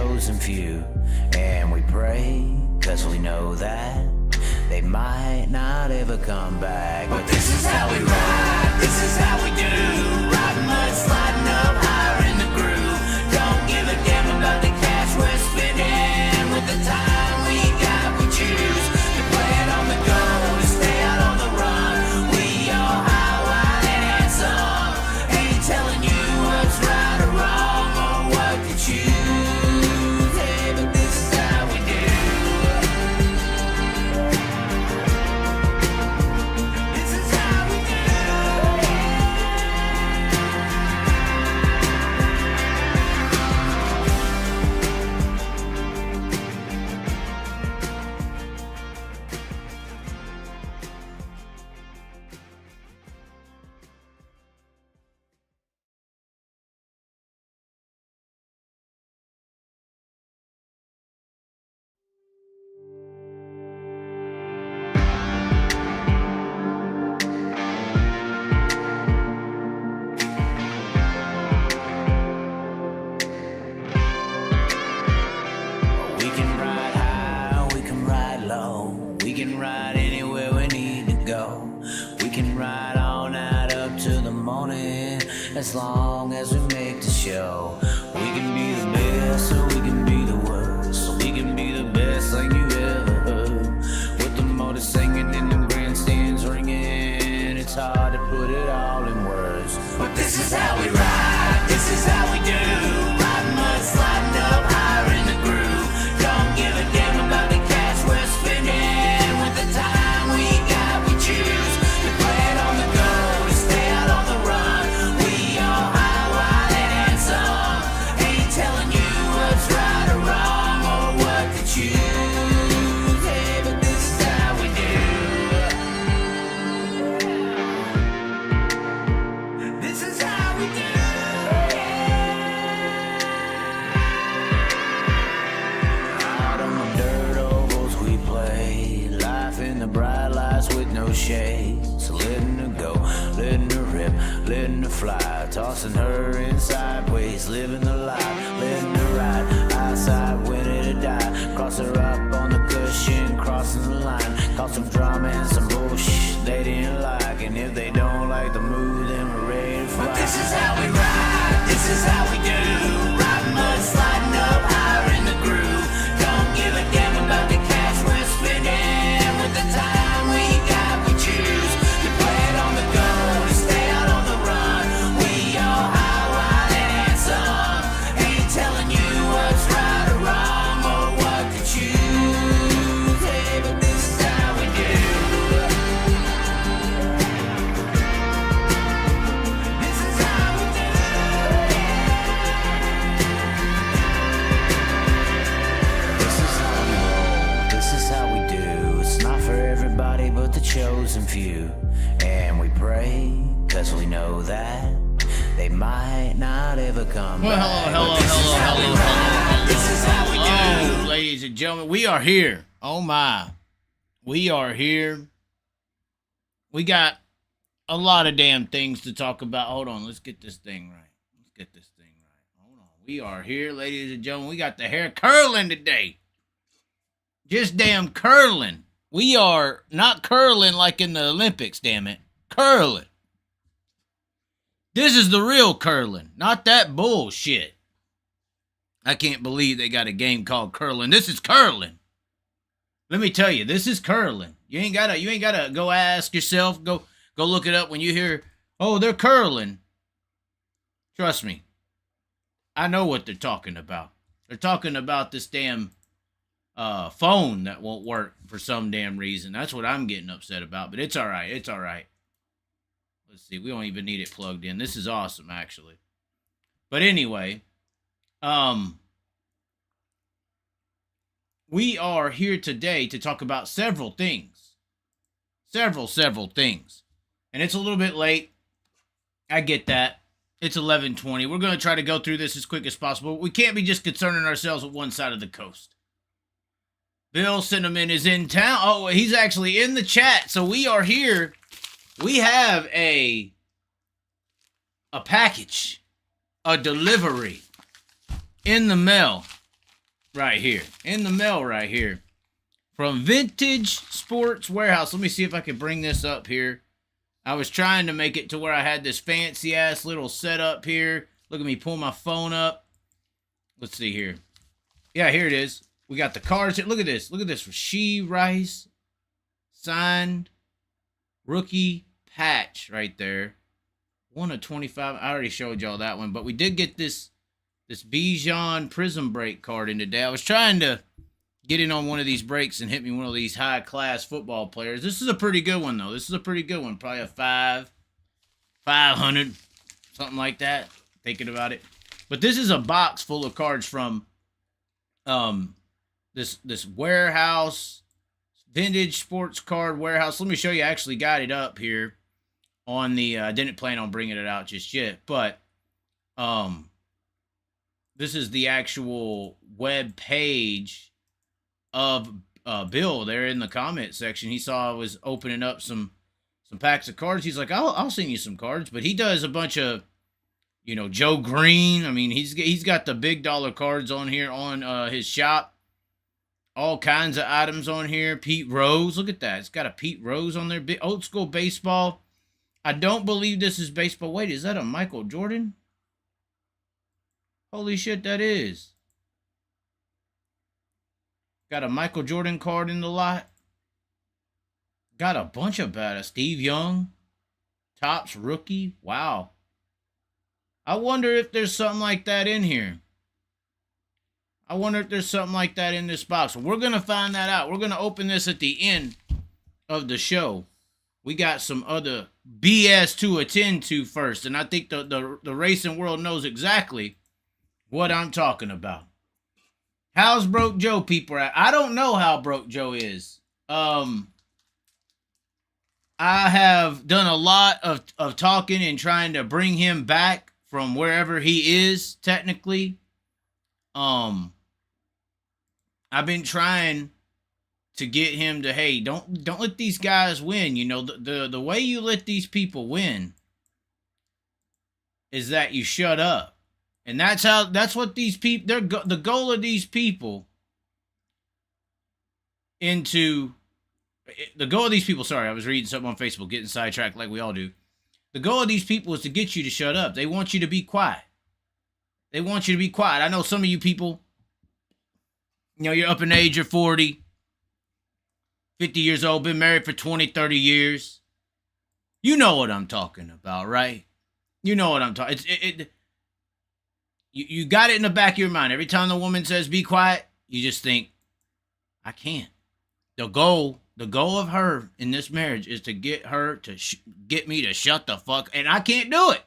chosen few. And we pray, cause we know that they might not ever come back. But this is how we ride, this is how we do. Riding mud, sliding up higher in the groove. Don't give a damn about the cash we're spending. With the time we got, we choose to play it on the go, to stay out on the run. We all high, wide, and handsome. Ain't telling you what's right or wrong or what to choose. Hey, but this is how we do. This is how we do. We can ride high, we can ride low. We can ride anywhere we need to go. We can ride all night up to the morning, as long as we make the show. We can be the best, or we can be the worst. So we can be the best thing you ever heard. With the motor singing and the grandstands ringing, it's hard to put it all in words. But this is how we ride, this is how we do. Riding mud, sliding up higher in the groove. Don't give a damn about the cash we're spending. With the time we got, we choose to play it on the go, to stay out on the run. We all high, wide, and handsome. Ain't telling you what's right or wrong or what to choose. Hey, but this is how we do. This is how we do. Out on the dirt ovals we play, life in the bright lights with no shade. So letting her go, letting her rip, letting her fly, tossing her in sideways, living the life, letting her ride, outside winning or die. Cross her up on the cushion, crossing the line, cause some drama and some bullshit they didn't like. And if they don't like the move, then we're ready to fly. But this is how we ride, this is how we do. Riding mud, sliding up higher in the groove. Don't give a damn about the cash we're spending. With the time we got, we choose to play it on the go, to stay out on the run. We all high, wide, and handsome. Ain't telling you what's right or wrong or what to choose. Hey, but this is how we do. This is how we do. This is how we roll, this is how we do. It's not for everybody but the chosen few. And we pray, cause we know that they might not ever come Well, back. hello. This is how we do. Oh, ladies and gentlemen, we are here. Oh my. We are here. We got a lot of damn things to talk about. Hold on, let's get this thing right. Let's get this thing right. Hold on. We are here, ladies and gentlemen. We got the hair curling today. Just damn curling. We are not curling like in the Olympics, damn it. Curling. This is the real curling, not that bullshit. I can't believe they got a game called curling. This is curling. Let me tell you, this is curling. You ain't gotta go ask yourself, go look it up when you hear, oh, they're curling. Trust me. I know what they're talking about. They're talking about this damn phone that won't work for some damn reason. That's what I'm getting upset about, but it's all right. It's all right. Let's see. We don't even need it plugged in. This is awesome, actually. But anyway, we are here today to talk about several things. Several things. And it's a little bit late. I get that. It's 11:20. We're going to try to go through this as quick as possible. We can't be just concerning ourselves with one side of the coast. Bill Cinnamon is in town. Oh, he's actually in the chat. So we are here. We have a package, a delivery in the mail right here. In the mail right here. From Vintage Sports Warehouse. Let me see if I can bring this up here. I was trying to make it to where I had this fancy-ass little setup here. Look at me pull my phone up. Let's see here. Yeah, here it is. We got the cards here. Look at this. Look at this. Rasheed Rice. Signed. Rookie patch right there. 1 of 25. I already showed y'all that one. But we did get this Bijan Prism Break card in today. I was trying to get in on one of these breaks and hit me one of these high-class football players. This is a pretty good one, though. This is a pretty good one. Probably a 500, something like that, thinking about it. But this is a box full of cards from this warehouse, Vintage Sports Card Warehouse. Let me show you. I actually got it up here on the, I didn't plan on bringing it out just yet, but this is the actual web page of Bill there in the comment section. He saw I was opening up some packs of cards. He's like, I'll send you some cards. But he does a bunch of, you know, Joe Green. I mean, he's got the big dollar cards on here on his shop. All kinds of items on here. Pete Rose, look at that. It's got a Pete Rose on there. Old school baseball. I don't believe this is baseball. Wait, is that a Michael Jordan? Holy shit, that is. Got a Michael Jordan card in the lot. Got a bunch of bad. Steve Young. Topps rookie. Wow. I wonder if there's something like that in here. I wonder if there's something like that in this box. We're going to find that out. We're going to open this at the end of the show. We got some other BS to attend to first. And I think the racing world knows exactly what I'm talking about. How's Broke Joe people at? I don't know how Broke Joe is. I have done a lot of talking and trying to bring him back from wherever he is, technically. I've been trying to get him to, hey, don't let these guys win. You know, the way you let these people win is that you shut up. And that's what these people, the goal of these people sorry, I was reading something on Facebook, getting sidetracked like we all do. The goal of these people is to get you to shut up. They want you to be quiet. They want you to be quiet. I know some of you people, you know, you're up in age, you're 40, 50 years old, been married for 20, 30 years. You know what I'm talking about, right? You know what I'm talking. You got it in the back of your mind. Every time the woman says, be quiet, you just think, I can't. The goal of her in this marriage is to get her to get me to shut the fuck. And I can't do it.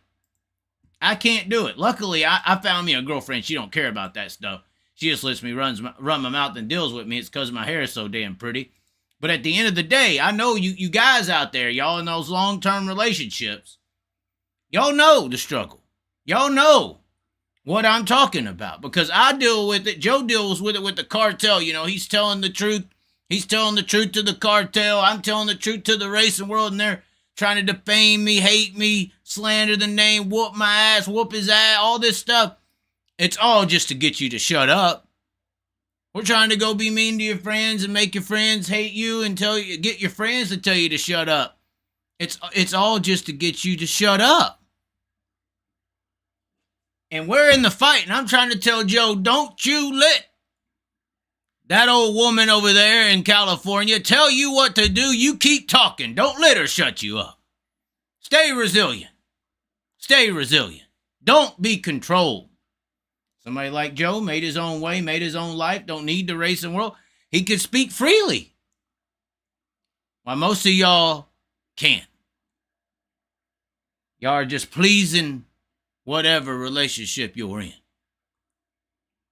I can't do it. Luckily, I found me a girlfriend. She don't care about that stuff. She just lets me run my mouth and deals with me. It's because my hair is so damn pretty. But at the end of the day, I know you guys out there, y'all in those long-term relationships, y'all know the struggle. Y'all know what I'm talking about, because I deal with it. Joe deals with it with the cartel. You know, he's telling the truth. He's telling the truth to the cartel. I'm telling the truth to the racing world, and they're trying to defame me, hate me, slander the name, whoop my ass, whoop his ass, all this stuff. It's all just to get you to shut up. We're trying to go be mean to your friends and make your friends hate you and get your friends to tell you to shut up. It's all just to get you to shut up. And we're in the fight, and I'm trying to tell Joe, don't you let that old woman over there in California tell you what to do. You keep talking. Don't let her shut you up. Stay resilient. Stay resilient. Don't be controlled. Somebody like Joe made his own way, made his own life, don't need the racing world. He could speak freely. While most of y'all can't. Y'all are just pleasing whatever relationship you're in.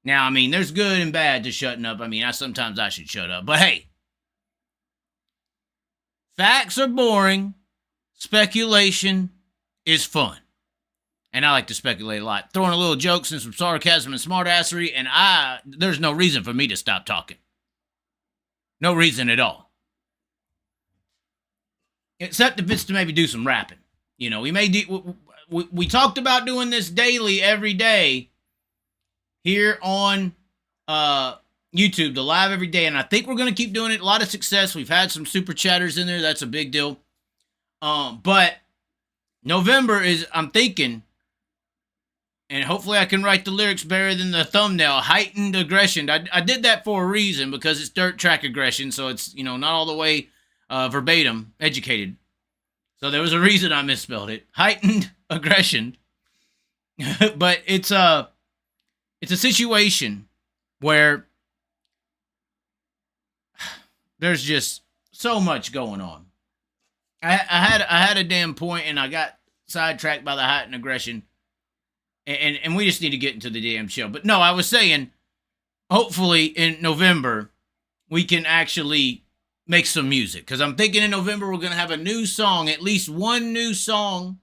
Now, I mean, there's good and bad to shutting up. I mean, sometimes I should shut up. But hey, facts are boring. Speculation is fun. And I like to speculate a lot. Throwing a little jokes and some sarcasm and smartassery, and there's no reason for me to stop talking. No reason at all. Except if it's to maybe do some rapping. You know, we talked about doing this daily every day here on YouTube, the live every day, and I think we're going to keep doing it. A lot of success. We've had some super chatters in there. That's a big deal. But November is, I'm thinking, and hopefully I can write the lyrics better than the thumbnail, heightened aggression. I did that for a reason, because it's dirt track aggression, so it's, not all the way verbatim educated. So there was a reason I misspelled it. Heightened aggression. But it's a situation where there's just so much going on. I had a damn point, and I got sidetracked by the heightened aggression. And we just need to get into the damn show. But no, I was saying, hopefully in November, we can actually make some music. Because I'm thinking in November, we're going to have a new song, at least one new song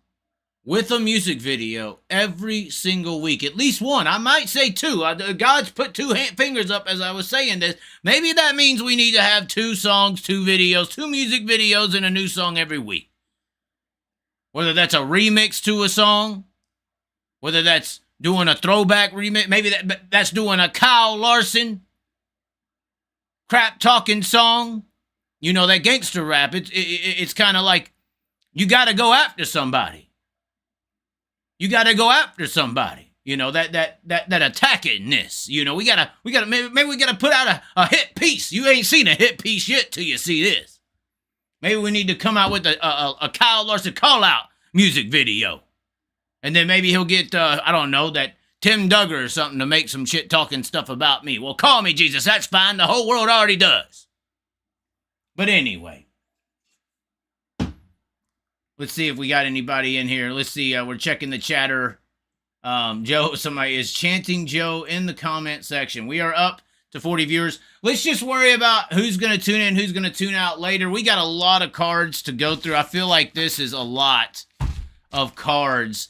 with a music video every single week. At least one. I might say two. God's put two fingers up as I was saying this. Maybe that means we need to have 2 songs, 2 videos, 2 music videos, and a new song every week. Whether that's a remix to a song, whether that's doing a throwback remix, maybe that's doing a Kyle Larson crap-talking song. That gangster rap. It's kind of like you got to go after somebody. You got to go after somebody. That attackingness. We gotta maybe we gotta put out a hit piece. You ain't seen a hit piece yet till you see this. Maybe we need to come out with a Kyle Larson call out music video. And then maybe he'll get, I don't know, that Tim Duggar or something to make some shit-talking stuff about me. Well, call me Jesus. That's fine. The whole world already does. But anyway. Let's see if we got anybody in here. Let's see. We're checking the chatter. Joe, somebody is chanting Joe in the comment section. We are up to 40 viewers. Let's just worry about who's going to tune in, who's going to tune out later. We got a lot of cards to go through. I feel like this is a lot of cards.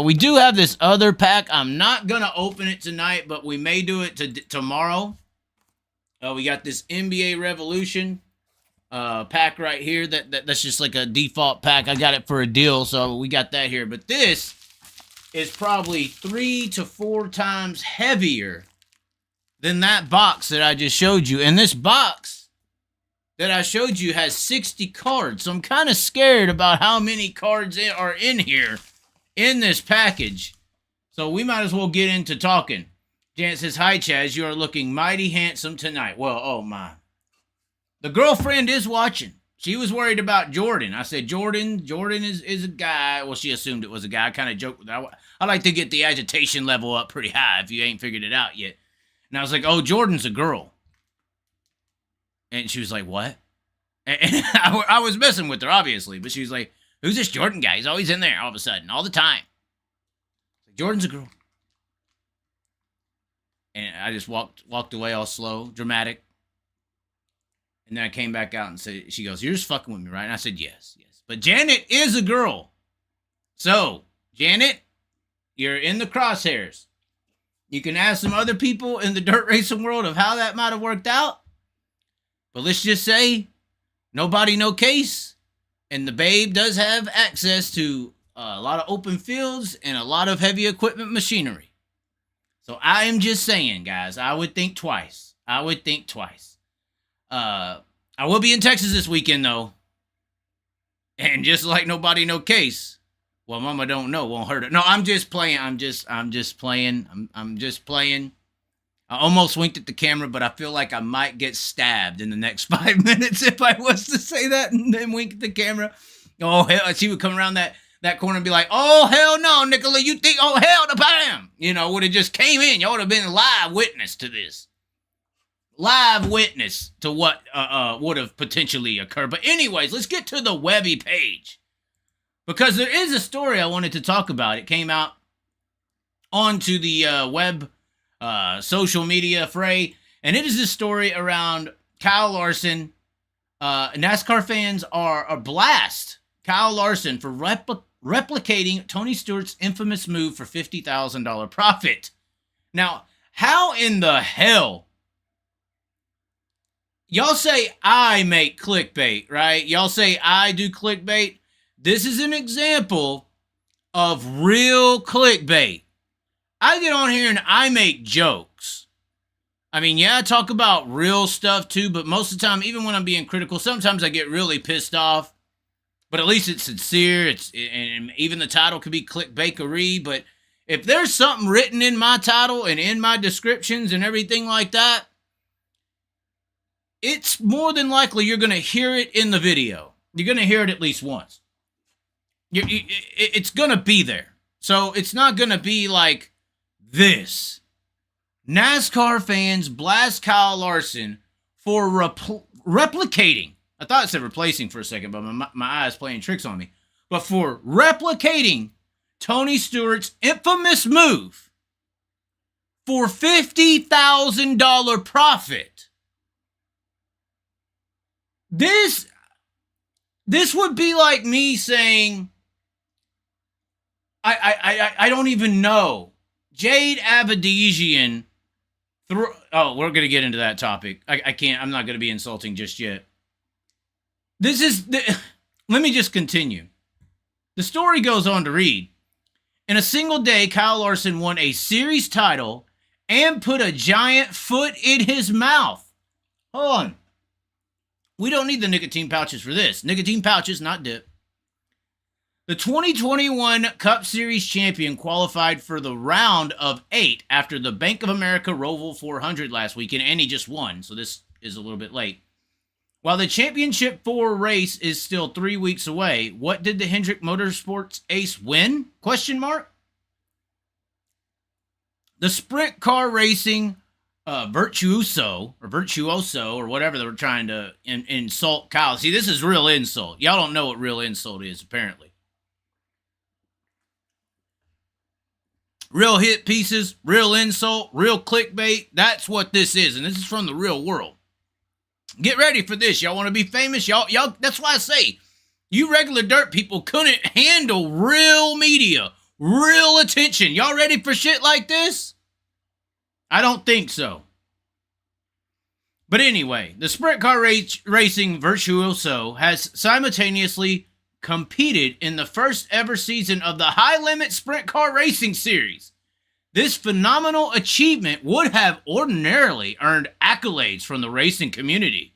We do have this other pack. I'm not going to open it tonight, but we may do it tomorrow. We got this NBA Revolution pack right here. That's just like a default pack. I got it for a deal, so we got that here. But this is probably 3 to 4 times heavier than that box that I just showed you. And this box that I showed you has 60 cards. So I'm kind of scared about how many cards are in here in this package. So we might as well get into talking. Jan says, hi, Chaz. You are looking mighty handsome tonight. Well, oh, my. The girlfriend is watching. She was worried about Jordan. I said, Jordan is a guy. Well, she assumed it was a guy. I kind of joked with her. I like to get the agitation level up pretty high if you ain't figured it out yet. And I was like, oh, Jordan's a girl. And she was like, what? And I was messing with her, obviously. But she was like, who's this Jordan guy? He's always in there all of a sudden, all the time. Jordan's a girl. And I just walked away all slow, dramatic. And then I came back out and said, she goes, you're just fucking with me, right? And I said, yes. But Janet is a girl. So, Janet, you're in the crosshairs. You can ask some other people in the dirt racing world of how that might have worked out. But let's just say, nobody, no case. And the babe does have access to a lot of open fields and a lot of heavy equipment machinery. So I am just saying, guys, I would think twice. I will be in Texas this weekend, though. And just like nobody, no case. Well, mama don't know, won't hurt her. No, I'm just playing. I'm just playing. I'm just playing. I almost winked at the camera, but I feel like I might get stabbed in the next 5 minutes if I was to say that and then wink at the camera. Oh, hell. She would come around that corner and be like, oh, hell no, Nicola, you think, oh, hell to bam. Would have just came in. Y'all would have been a live witness to this. Live witness to what would have potentially occurred. But anyways, let's get to the Webby page. Because there is a story I wanted to talk about. It came out onto the web social media fray. And it is this story around Kyle Larson. NASCAR fans are blast Kyle Larson for replicating Tony Stewart's infamous move for $50,000 profit. Now, how in the hell... Y'all say I make clickbait, right? Y'all say I do clickbait. This is an example of real clickbait. I get on here and I make jokes. I mean, yeah, I talk about real stuff too, but most of the time, even when I'm being critical, sometimes I get really pissed off. But at least it's sincere. And even the title could be clickbaitery. But if there's something written in my title and in my descriptions and everything like that, it's more than likely you're going to hear it in the video. You're going to hear it at least once. It's going to be there. So it's not going to be like this. NASCAR fans blast Kyle Larson for replicating. I thought it said replacing for a second, but my eyes playing tricks on me. But for replicating Tony Stewart's infamous move for $50,000 profit. This would be like me saying, I don't even know. Jade Avedisian. We're going to get into that topic. I can't. I'm not going to be insulting just yet. Let me just continue. The story goes on to read, in a single day, Kyle Larson won a series title and put a giant foot in his mouth. Hold on. We don't need the nicotine pouches for this. Nicotine pouches, not dip. The 2021 Cup Series champion qualified for the round of 8 after the Bank of America Roval 400 last weekend, and he just won, so this is a little bit late. While the Championship 4 race is still 3 weeks away, what did the Hendrick Motorsports ace win? Question mark. The sprint car racing virtuoso, or whatever they were trying to insult Kyle. See, this is real insult. Y'all don't know what real insult is, apparently. Real hit pieces, real insult, real clickbait. That's what this is, and this is from the real world. Get ready for this. Y'all want to be famous? Y'all. That's why I say, you regular dirt people couldn't handle real media, real attention. Y'all ready for shit like this? I don't think so. But anyway, the sprint car racing virtuoso has simultaneously competed in the first ever season of the High Limit Sprint Car Racing Series. This phenomenal achievement would have ordinarily earned accolades from the racing community.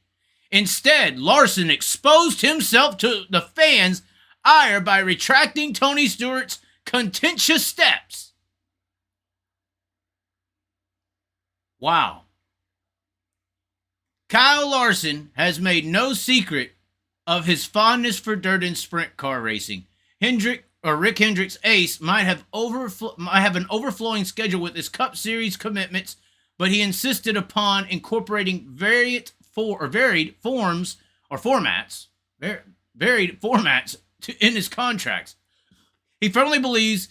Instead, Larson exposed himself to the fans' ire by retracting Tony Stewart's contentious steps. Wow. Kyle Larson has made no secret of his fondness for dirt and sprint car racing. Rick Hendrick's ace might have an overflowing schedule with his Cup Series commitments, but he insisted upon incorporating varied formats in his contracts. He firmly believes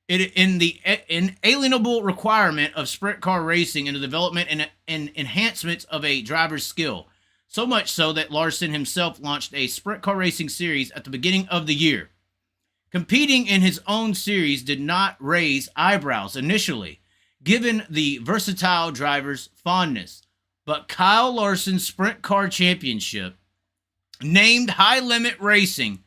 in the inalienable requirement of sprint car racing in the development and enhancements of a driver's skill. So much so that Larson himself launched a sprint car racing series at the beginning of the year. Competing in his own series did not raise eyebrows initially, given the versatile driver's fondness. But Kyle Larson's Sprint Car Championship, named High Limit Racing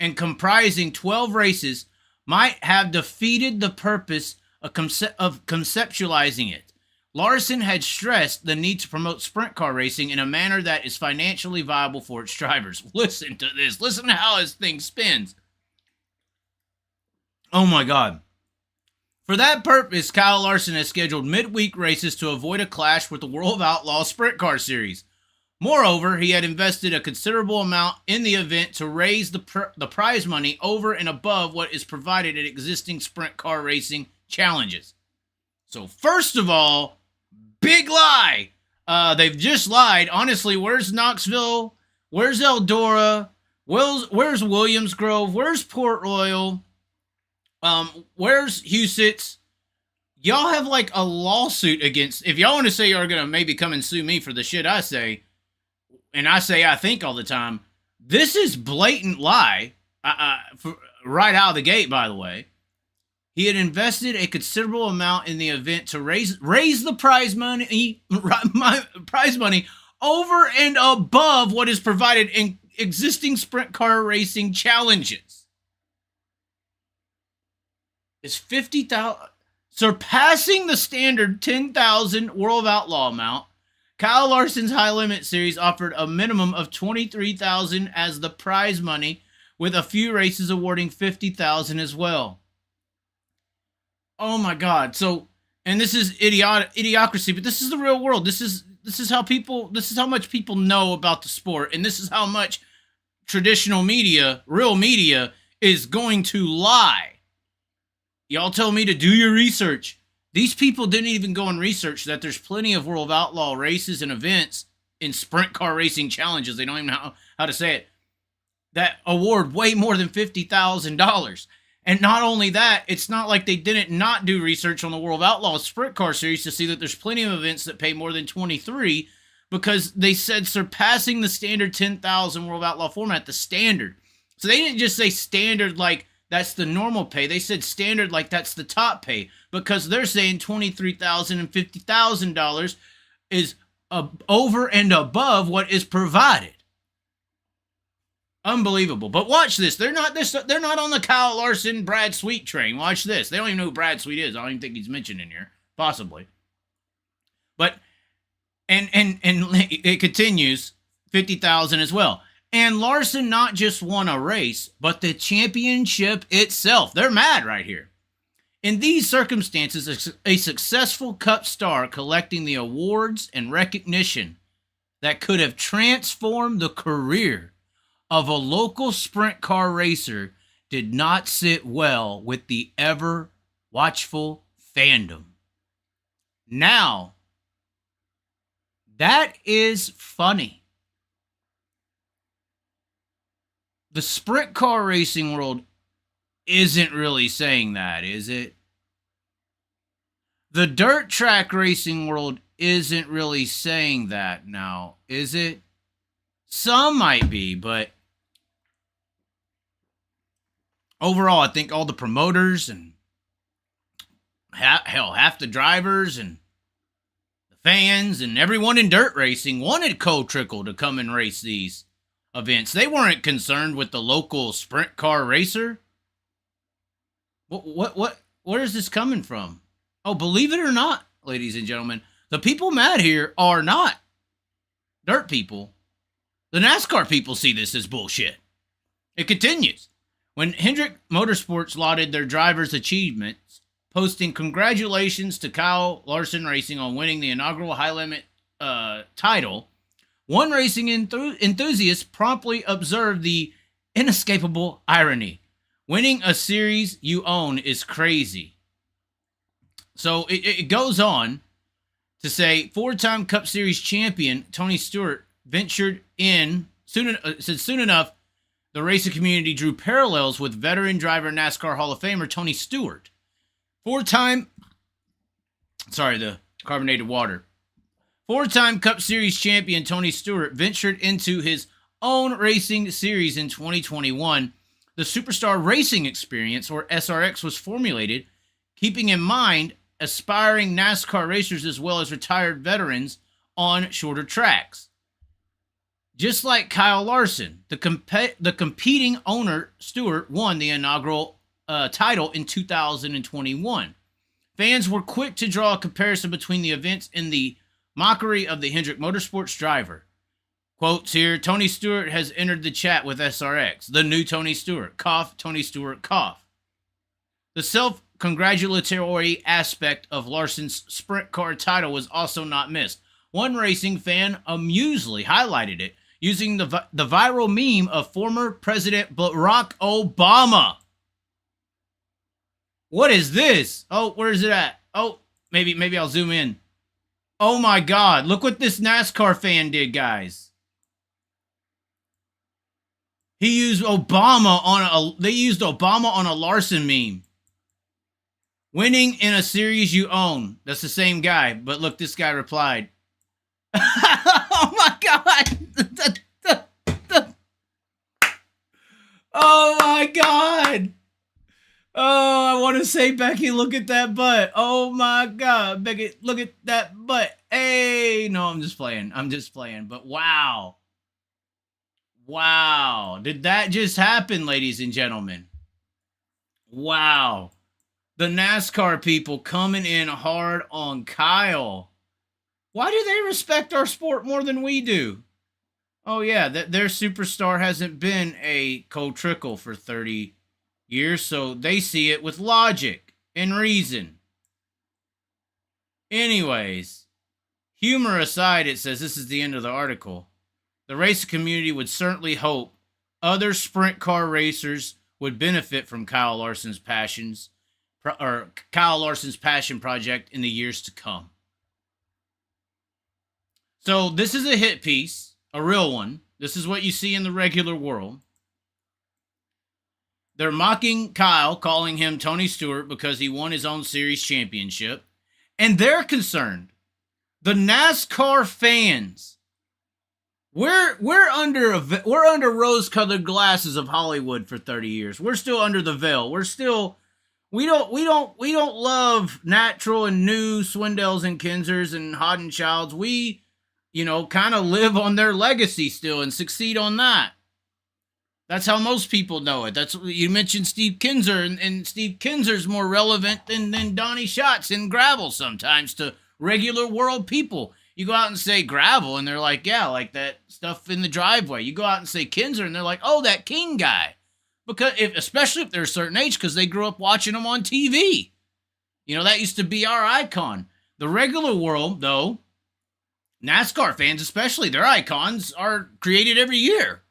and comprising 12 races, might have defeated the purpose of conceptualizing it. Larson had stressed the need to promote sprint car racing in a manner that is financially viable for its drivers. Listen to this. Listen to how this thing spins. Oh my God. For that purpose, Kyle Larson has scheduled midweek races to avoid a clash with the World of Outlaws Sprint Car Series. Moreover, he had invested a considerable amount in the event to raise the prize money over and above what is provided at existing sprint car racing challenges. So first of all, big lie. They've just lied. Honestly, where's Knoxville? Where's Eldora? Where's Williams Grove? Where's Port Royal? Where's Huset's? Y'all have like a lawsuit against... If y'all want to say y'all are going to maybe come and sue me for the shit I say, and I say I think all the time, this is blatant lie. Right out of the gate, by the way. He had invested a considerable amount in the event to raise the prize money over and above what is provided in existing sprint car racing challenges. It's $50,000. Surpassing the standard 10,000 World of Outlaw amount, Kyle Larson's High Limit Series offered a minimum of 23,000 as the prize money, with a few races awarding 50,000 as well. Oh my God! So, and this is idiocracy, but this is the real world. This is how much people know about the sport, and this is how much traditional media, real media, is going to lie. Y'all tell me to do your research. These people didn't even go and research that there's plenty of World of Outlaw races and events in sprint car racing challenges. They don't even know how to say it. That award way more than $50,000. And not only that, it's not like they didn't not do research on the World of Outlaw sprint car series to see that there's plenty of events that pay more than 23, because they said surpassing the standard 10,000 World of Outlaw format, the standard. So they didn't just say standard like that's the normal pay. They said standard like that's the top pay, because they're saying $23,000 and $50,000 is over and above what is provided. Unbelievable. But watch this. They're not on the Kyle Larson, Brad Sweet train. Watch this. They don't even know who Brad Sweet is. I don't even think he's mentioned in here. Possibly. But and it continues, 50,000 as well. And Larson not just won a race, but the championship itself. They're mad right here. In these circumstances, a successful Cup star collecting the awards and recognition that could have transformed the career of a local sprint car racer did not sit well with the ever watchful fandom. Now, that is funny. The sprint car racing world isn't really saying that, is it? The dirt track racing world isn't really saying that now, is it? Some might be, but overall, I think all the promoters and half the drivers and the fans and everyone in dirt racing wanted Cole Trickle to come and race these events. They weren't concerned with the local sprint car racer. Where is this coming from? Oh, believe it or not, ladies and gentlemen, the people mad here are not dirt people. The NASCAR people see this as bullshit. It continues. When Hendrick Motorsports lauded their drivers' achievements, posting congratulations to Kyle Larson Racing on winning the inaugural high limit title, one racing enthusiast promptly observed the inescapable irony. Winning a series you own is crazy. So it goes on to say, four-time Cup Series champion Tony Stewart ventured in, soon enough, the racing community drew parallels with veteran driver NASCAR Hall of Famer Tony Stewart. The carbonated water. Four-time Cup Series champion Tony Stewart ventured into his own racing series in 2021. The Superstar Racing Experience, or SRX, was formulated, keeping in mind aspiring NASCAR racers as well as retired veterans on shorter tracks. Just like Kyle Larson, the competing owner, Stewart, won the inaugural title in 2021. Fans were quick to draw a comparison between the events in the mockery of the Hendrick Motorsports driver. Quotes here, Tony Stewart has entered the chat with SRX. The new Tony Stewart. Cough, Tony Stewart, cough. The self-congratulatory aspect of Larson's sprint car title was also not missed. One racing fan amusedly highlighted it, using the viral meme of former President Barack Obama. What is this? Oh, where is it at? Oh, maybe I'll zoom in. Oh my God, look what this NASCAR fan did, guys. He used Obama on a Larson meme. Winning in a series you own. That's the same guy, but look, this guy replied. Oh my God. Oh my God. Oh, I want to say, Becky, look at that butt. Oh my God. Becky, look at that butt. Hey, no, I'm just playing. But wow. Wow. Did that just happen, ladies and gentlemen? Wow. The NASCAR people coming in hard on Kyle. Why do they respect our sport more than we do? Oh, yeah, their superstar hasn't been a Cole Trickle for 30 years, so they see it with logic and reason. Anyways, humor aside, it says, this is the end of the article. The racing community would certainly hope other sprint car racers would benefit from Kyle Larson's passion project in the years to come. So this is a hit piece, a real one. This is what you see in the regular world. They're mocking Kyle, calling him Tony Stewart because he won his own series championship. And they're concerned. The NASCAR fans, we're under rose-colored glasses of Hollywood for 30 years. We're still under the veil. We don't love natural and new Swindells and Kinsers and Hoddenchilds. We, kind of live on their legacy still and succeed on that. That's how most people know it. That's you mentioned Steve Kinser, and Steve Kinser's more relevant than Donnie Schatz in gravel sometimes to regular world people. You go out and say gravel, and they're like, yeah, like that stuff in the driveway. You go out and say Kinser, and they're like, oh, that King guy. Because especially if they're a certain age, because they grew up watching them on TV. That used to be our icon. The regular world, though, NASCAR fans especially, their icons are created every year.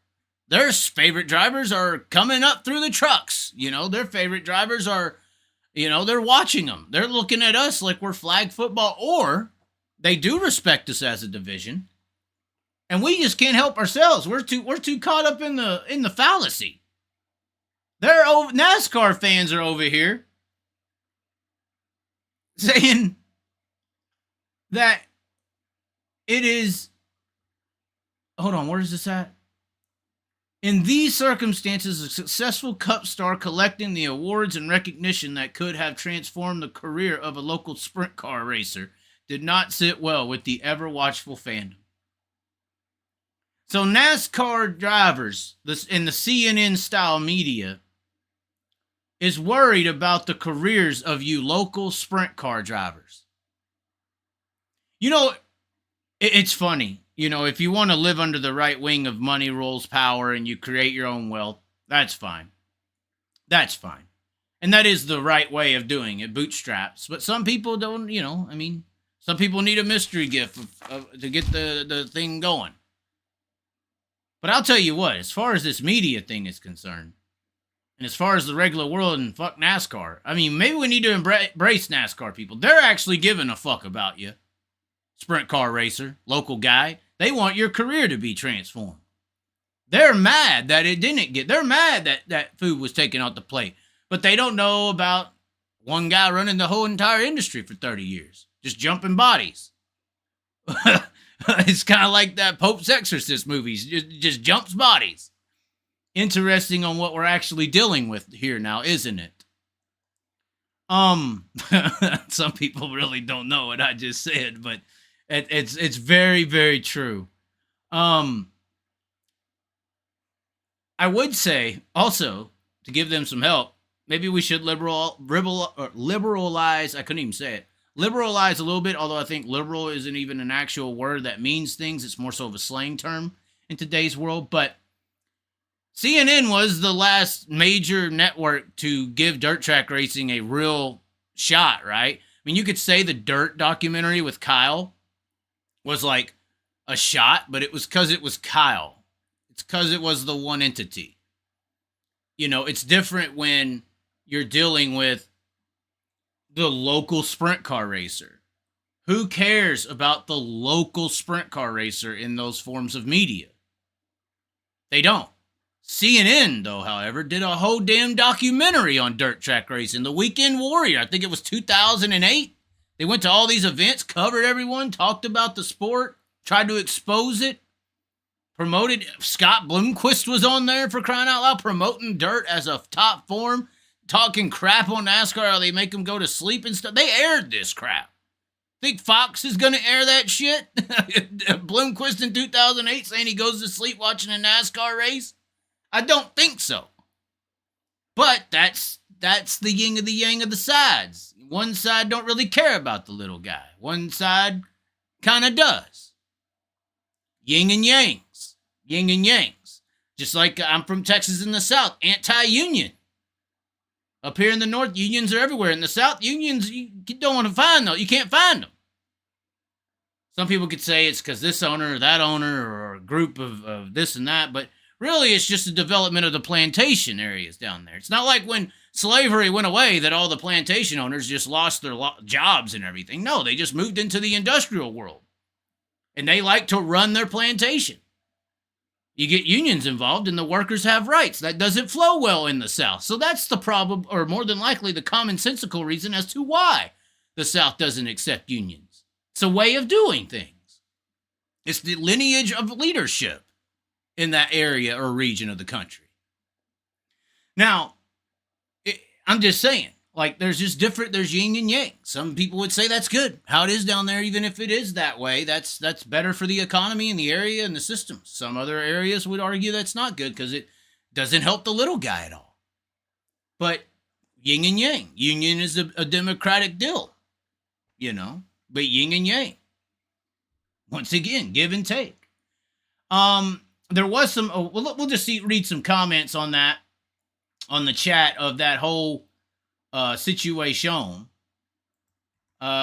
Their favorite drivers are coming up through the trucks. Their favorite drivers are, they're watching them. They're looking at us like we're flag football, or they do respect us as a division. And we just can't help ourselves. We're too caught up in the fallacy. NASCAR fans are over here saying that it is, hold on, where is this at? In these circumstances, a successful Cup star collecting the awards and recognition that could have transformed the career of a local sprint car racer did not sit well with the ever-watchful fandom. So NASCAR drivers in the CNN-style media is worried about the careers of you local sprint car drivers. It's funny. If you want to live under the right wing of money rules power and you create your own wealth, that's fine. That's fine. And that is the right way of doing it, bootstraps. But some people don't, some people need a mystery gift to get the thing going. But I'll tell you what, as far as this media thing is concerned, and as far as the regular world and fuck NASCAR, maybe we need to embrace NASCAR people. They're actually giving a fuck about you. Sprint car racer, local guy. They want your career to be transformed. They're mad that it didn't get. They're mad that food was taken off the plate. But they don't know about one guy running the whole entire industry for 30 years. Just jumping bodies. It's kind of like that Pope's Exorcist movies. Just jumps bodies. Interesting on what we're actually dealing with here now, isn't it? Some people really don't know what I just said, but it's very, very true. I would say also to give them some help, maybe we should liberalize. I couldn't even say it. Liberalize a little bit, although I think liberal isn't even an actual word that means things. It's more so of a slang term in today's world. But CNN was the last major network to give dirt track racing a real shot, right? You could say the Dirt documentary with Kyle was like a shot, but it was because it was Kyle. It's because it was the one entity. It's different when you're dealing with the local sprint car racer. Who cares about the local sprint car racer in those forms of media? They don't. CNN, though, however, did a whole damn documentary on dirt track racing. The Weekend Warrior, I think it was 2008. They went to all these events, covered everyone, talked about the sport, tried to expose it, promoted. Scott Bloomquist was on there, for crying out loud, promoting dirt as a top form, talking crap on NASCAR, how they make them go to sleep and stuff. They aired this crap. Think Fox is going to air that shit? Bloomquist in 2008 saying he goes to sleep watching a NASCAR race? I don't think so. But that's that's the yin and the yang of the sides. One side don't really care about the little guy. One side kind of does. Yin and yangs. Yin and yangs. Just like I'm from Texas in the South, anti-union. Up here in the North, unions are everywhere. In the South, unions, you don't want to find them. You can't find them. Some people could say it's because this owner or that owner or a group of this and that, but really it's just the development of the plantation areas down there. It's not like when slavery went away that all the plantation owners just lost their jobs and everything. No, they just moved into the industrial world. And they like to run their plantation. You get unions involved and the workers have rights. That doesn't flow well in the South. So that's the problem, or more than likely the commonsensical reason as to why the South doesn't accept unions. It's a way of doing things. It's the lineage of leadership in that area or region of the country. Now, I'm just saying, like, there's yin and yang. Some people would say that's good. How it is down there, even if it is that way, that's better for the economy and the area and the system. Some other areas would argue that's not good because it doesn't help the little guy at all. But yin and yang. Union is a democratic deal, but yin and yang. Once again, give and take. There was some, we'll just read some comments on that, on the chat of that whole situation.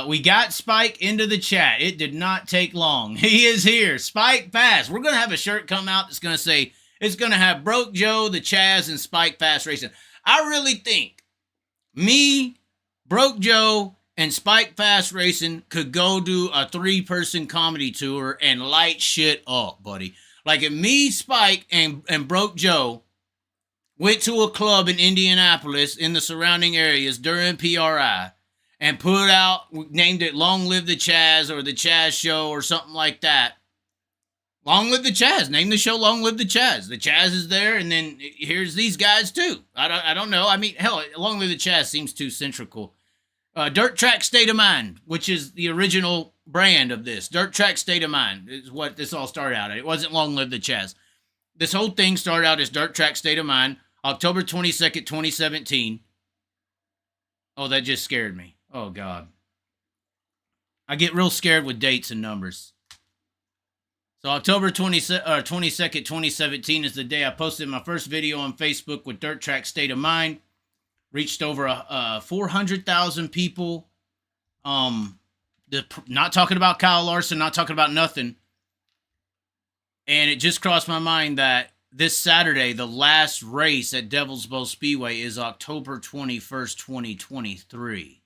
We got Spike into the chat. It did not take long. He is here. Spike Fast. We're going to have a shirt come out that's going to say, it's going to have Broke Joe, the Chaz, and Spike Fast Racing. I really think me, Broke Joe, and Spike Fast Racing could go do a 3-person comedy tour and light shit up, buddy. Like if me, Spike, and Broke Joe went to a club in Indianapolis in the surrounding areas during PRI and put out, named it Long Live the Chaz or the Chaz Show or something like that. Long Live the Chaz. Name the show Long Live the Chaz. The Chaz is there, and then here's these guys too. I don't know. I mean, hell, Long Live the Chaz seems too centrical. Dirt Track State of Mind, which is the original brand of this. Dirt Track State of Mind is what this all started out at. It wasn't Long Live the Chaz. This whole thing started out as Dirt Track State of Mind, October 22nd, 2017. Oh, that just scared me. Oh, God. I get real scared with dates and numbers. So October 22nd, 2017 is the day I posted my first video on Facebook with Dirt Track State of Mind. Reached over 400,000 people. Not talking about Kyle Larson, not talking about nothing. And it just crossed my mind that this Saturday, the last race at Devil's Bow Speedway is October 21st, 2023.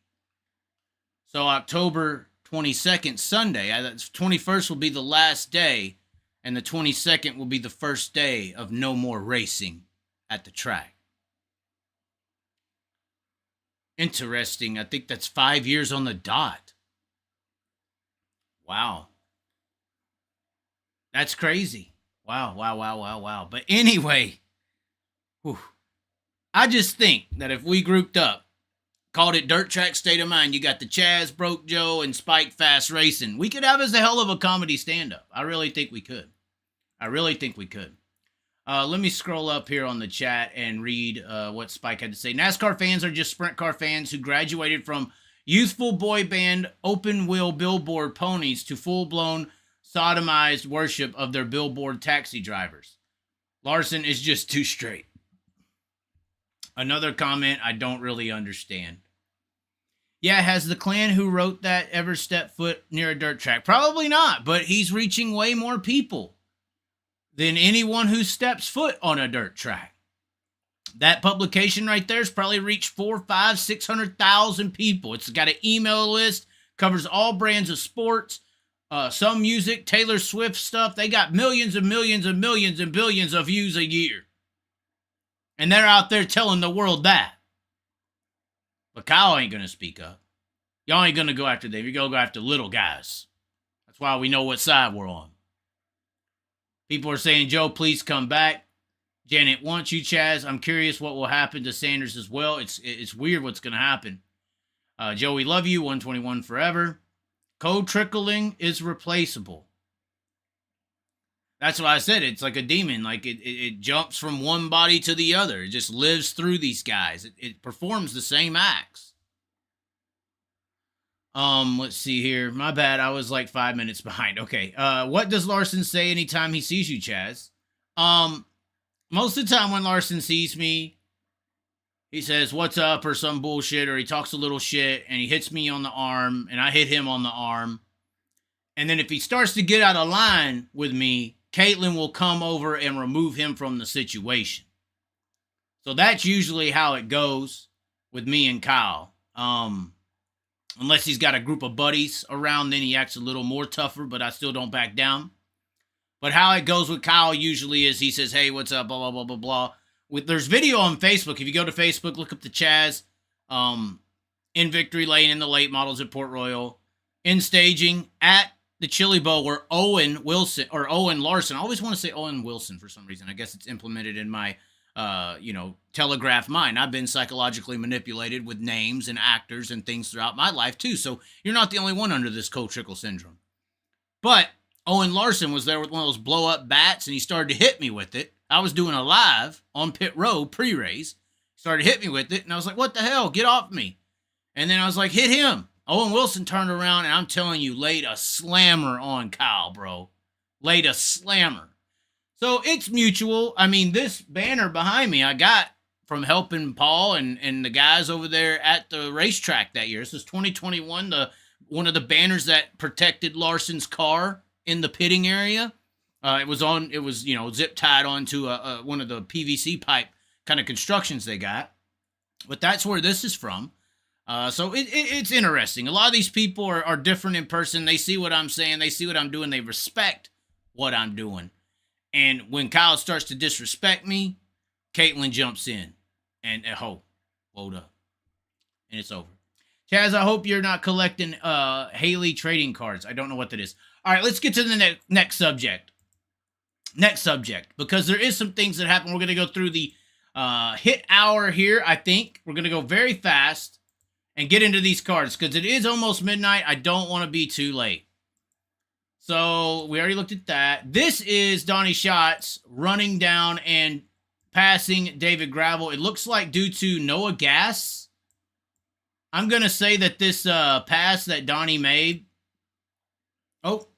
So October 22nd, Sunday, 21st will be the last day, and the 22nd will be the first day of no more racing at the track. Interesting. I think that's 5 years on the dot. Wow. That's crazy. Wow. But anyway, I just think that if we grouped up, called it Dirt Track State of Mind, you got the Chaz, Broke Joe, and Spike Fast Racing, we could have as a hell of a comedy stand-up. I really think we could. Let me scroll up here on the chat and read what Spike had to say. NASCAR fans are just sprint car fans who graduated from youthful boy band open-wheel billboard ponies to full-blown sodomized worship of their billboard taxi drivers. Larson is just too straight. Another comment I don't really understand. Yeah, has the Klan who wrote that ever stepped foot near a dirt track? Probably not, but he's reaching way more people than anyone who steps foot on a dirt track. That publication right there has probably reached 400,000, 500,000, 600,000 people. It's got an email list, covers all brands of sports, some music, Taylor Swift stuff. They got millions and millions and millions and billions of views a year. And they're out there telling the world that. But Kyle ain't going to speak up. Y'all ain't going to go after them. You're going to go after little guys. That's why we know what side we're on. People are saying, Joe, please come back. Janet wants you, Chaz. I'm curious what will happen to Sanders as well. It's weird what's going to happen. Joe, we love you. 121 forever. Code trickling is replaceable. That's why I said it's like a demon. Like it jumps from one body to the other. It just lives through these guys. It performs the same acts. Let's see here. My bad. I was like 5 minutes behind. Okay. What does Larson say anytime he sees you, Chaz? Most of the time when Larson sees me, he says, "What's up?" or some bullshit, or he talks a little shit, and he hits me on the arm, and I hit him on the arm. And then if he starts to get out of line with me, Caitlin will come over and remove him from the situation. So that's usually how it goes with me and Kyle. Unless he's got a group of buddies around, then he acts a little more tougher, but I still don't back down. But how it goes with Kyle usually is he says, "Hey, what's up, blah, blah, blah, blah, blah." There's video on Facebook. If you go to Facebook, look up the Chaz in Victory Lane in the late models at Port Royal, in staging at the Chili Bowl where Owen Larson, I always want to say Owen Wilson for some reason. I guess it's implemented in my, telegraph mind. I've been psychologically manipulated with names and actors and things throughout my life too. So you're not the only one under this Cole-Trickle syndrome. But Owen Larson was there with one of those blow up bats and he started to hit me with it. I was doing a live on pit road pre-race. Started to hit me with it and I was like, "What the hell? Get off me." And then I was like, "Hit him." Owen Wilson turned around and I'm telling you, laid a slammer on Kyle, bro. Laid a slammer. So it's mutual. I mean, this banner behind me I got from helping Paul and the guys over there at the racetrack that year. This is 2021, one of the banners that protected Larson's car in the pitting area. It was zip tied onto one of the PVC pipe kind of constructions they got. But that's where this is from. So it's interesting. A lot of these people are different in person. They see what I'm saying. They see what I'm doing. They respect what I'm doing. And when Kyle starts to disrespect me, Caitlin jumps in and hold up. And it's over. Chaz, I hope you're not collecting Haley trading cards. I don't know what that is. All right, let's get to the next subject. Because there is some things that happen. We're going to go through the hit hour here, I think. We're going to go very fast and get into these cards because it is almost midnight. I don't want to be too late. So we already looked at that. This is Donnie Schatz running down and passing David Gravel. It looks like due to Noah Gas. I'm going to say that this pass that Donnie made. Oh,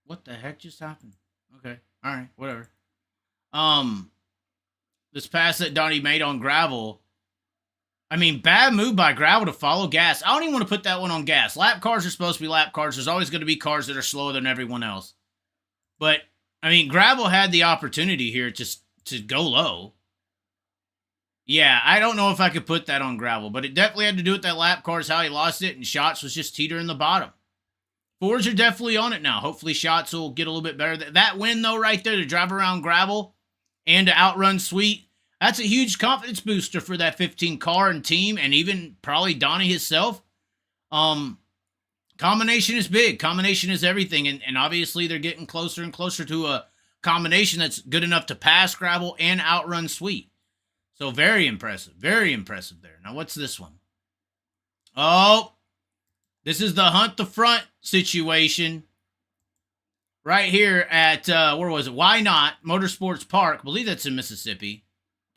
what the heck just happened? Okay. All right. Whatever. This pass that Donnie made on Gravel. I mean, bad move by Gravel to follow Gas. I don't even want to put that one on Gas. Lap cars are supposed to be lap cars. There's always going to be cars that are slower than everyone else. But, I mean, Gravel had the opportunity here to go low. Yeah, I don't know if I could put that on Gravel, but it definitely had to do with that lap cars, how he lost it, and Schatz was just teetering the bottom. Fords are definitely on it now. Hopefully Schatz will get a little bit better. That win, though, right there, to drive around Gravel and to outrun Sweet, that's a huge confidence booster for that 15 car and team, and even probably Donnie himself. Combination is big. Combination is everything, and obviously they're getting closer and closer to a combination that's good enough to pass Gravel and outrun Sweet. So very impressive there. Now what's this one? Oh, this is the hunt the front situation right here at, where was it? Why Not? Motorsports Park. I believe that's in Mississippi.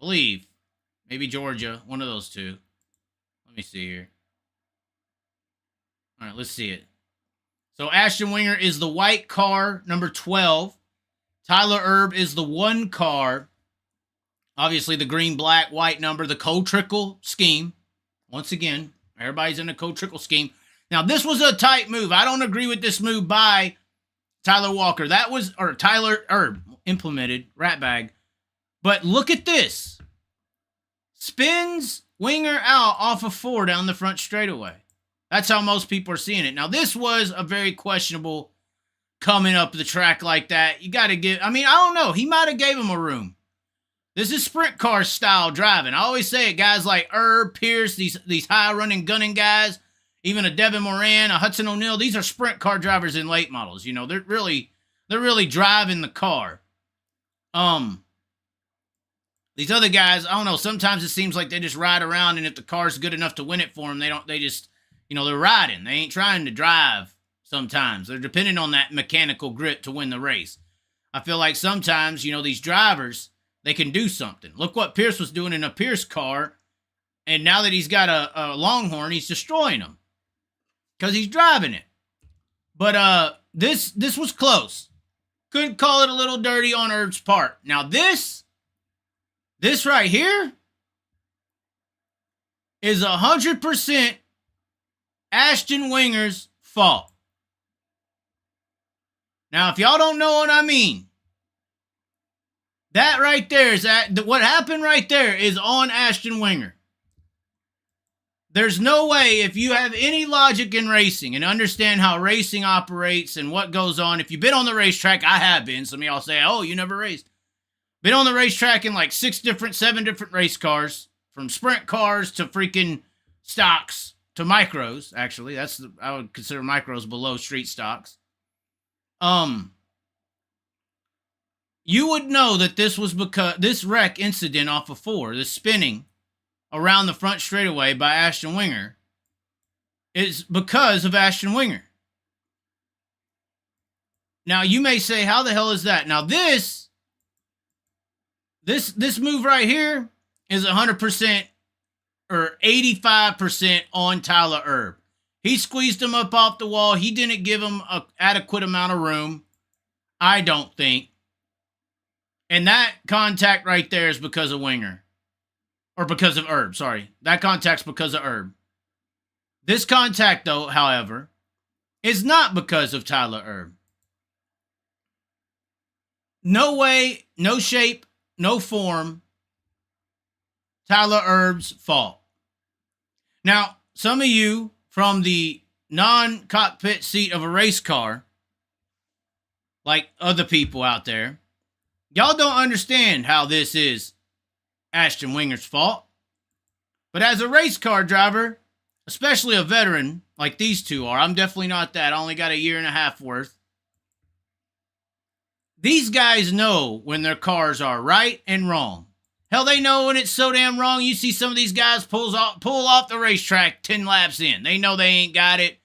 Maybe Georgia. One of those two. Let me see here. All right, let's see it. So Ashton Winger is the white car, number 12. Tyler Erb is the 1 car. Obviously the green, black, white number, the Cole-Trickle scheme. Once again, everybody's in the Cole-Trickle scheme. Now, this was a tight move. I don't agree with this move by Tyler Walker. Tyler Erb implemented, rat bag. But look at this. Spins Winger out off of 4 down the front straightaway. That's how most people are seeing it. Now, this was a very questionable coming up the track like that. You got to give, I don't know. He might have gave him a room. This is sprint car style driving. I always say it, guys like Erb, Pierce, these high-running gunning guys, even a Devin Moran, a Hudson O'Neal, these are sprint car drivers in late models. You know, they're really driving the car. These other guys, I don't know, sometimes it seems like they just ride around, and if the car's good enough to win it for them, they just, they're riding. They ain't trying to drive sometimes. They're depending on that mechanical grit to win the race. I feel like sometimes, these drivers, they can do something. Look what Pierce was doing in a Pierce car. And now that he's got a Longhorn, he's destroying them. Because he's driving it. But this was close. Couldn't call it a little dirty on Herb's part. Now this right here is 100% Ashton Winger's fault. Now, if y'all don't know what I mean, that right there is what happened right there is on Ashton Winger. There's no way, if you have any logic in racing and understand how racing operates and what goes on, if you've been on the racetrack, I have been. Some of y'all say, oh, you never raced. Been on the racetrack in like 7 different race cars, from sprint cars to freaking stocks to micros, actually. I would consider micros below street stocks. You would know that this was because this wreck incident off of 4, this spinning around the front straightaway by Ashton Winger, is because of Ashton Winger. Now, you may say, how the hell is that? Now, this move right here is 100% or 85% on Tyler Erb. He squeezed him up off the wall. He didn't give him an adequate amount of room, I don't think. And that contact right there is because of Winger. Or because of Erb, sorry. That contact's because of Erb. This contact, though, however, is not because of Tyler Erb. No way, no shape, no form, Tyler Erb's fault. Now, some of you from the non-cockpit seat of a race car, like other people out there, y'all don't understand how this is Ashton Winger's fault. But as a race car driver, especially a veteran like these two are, I'm definitely not that. I only got a year and a half worth. These guys know when their cars are right and wrong. Hell, they know when it's so damn wrong. You see some of these guys pull off the racetrack 10 laps in. They know they ain't got it.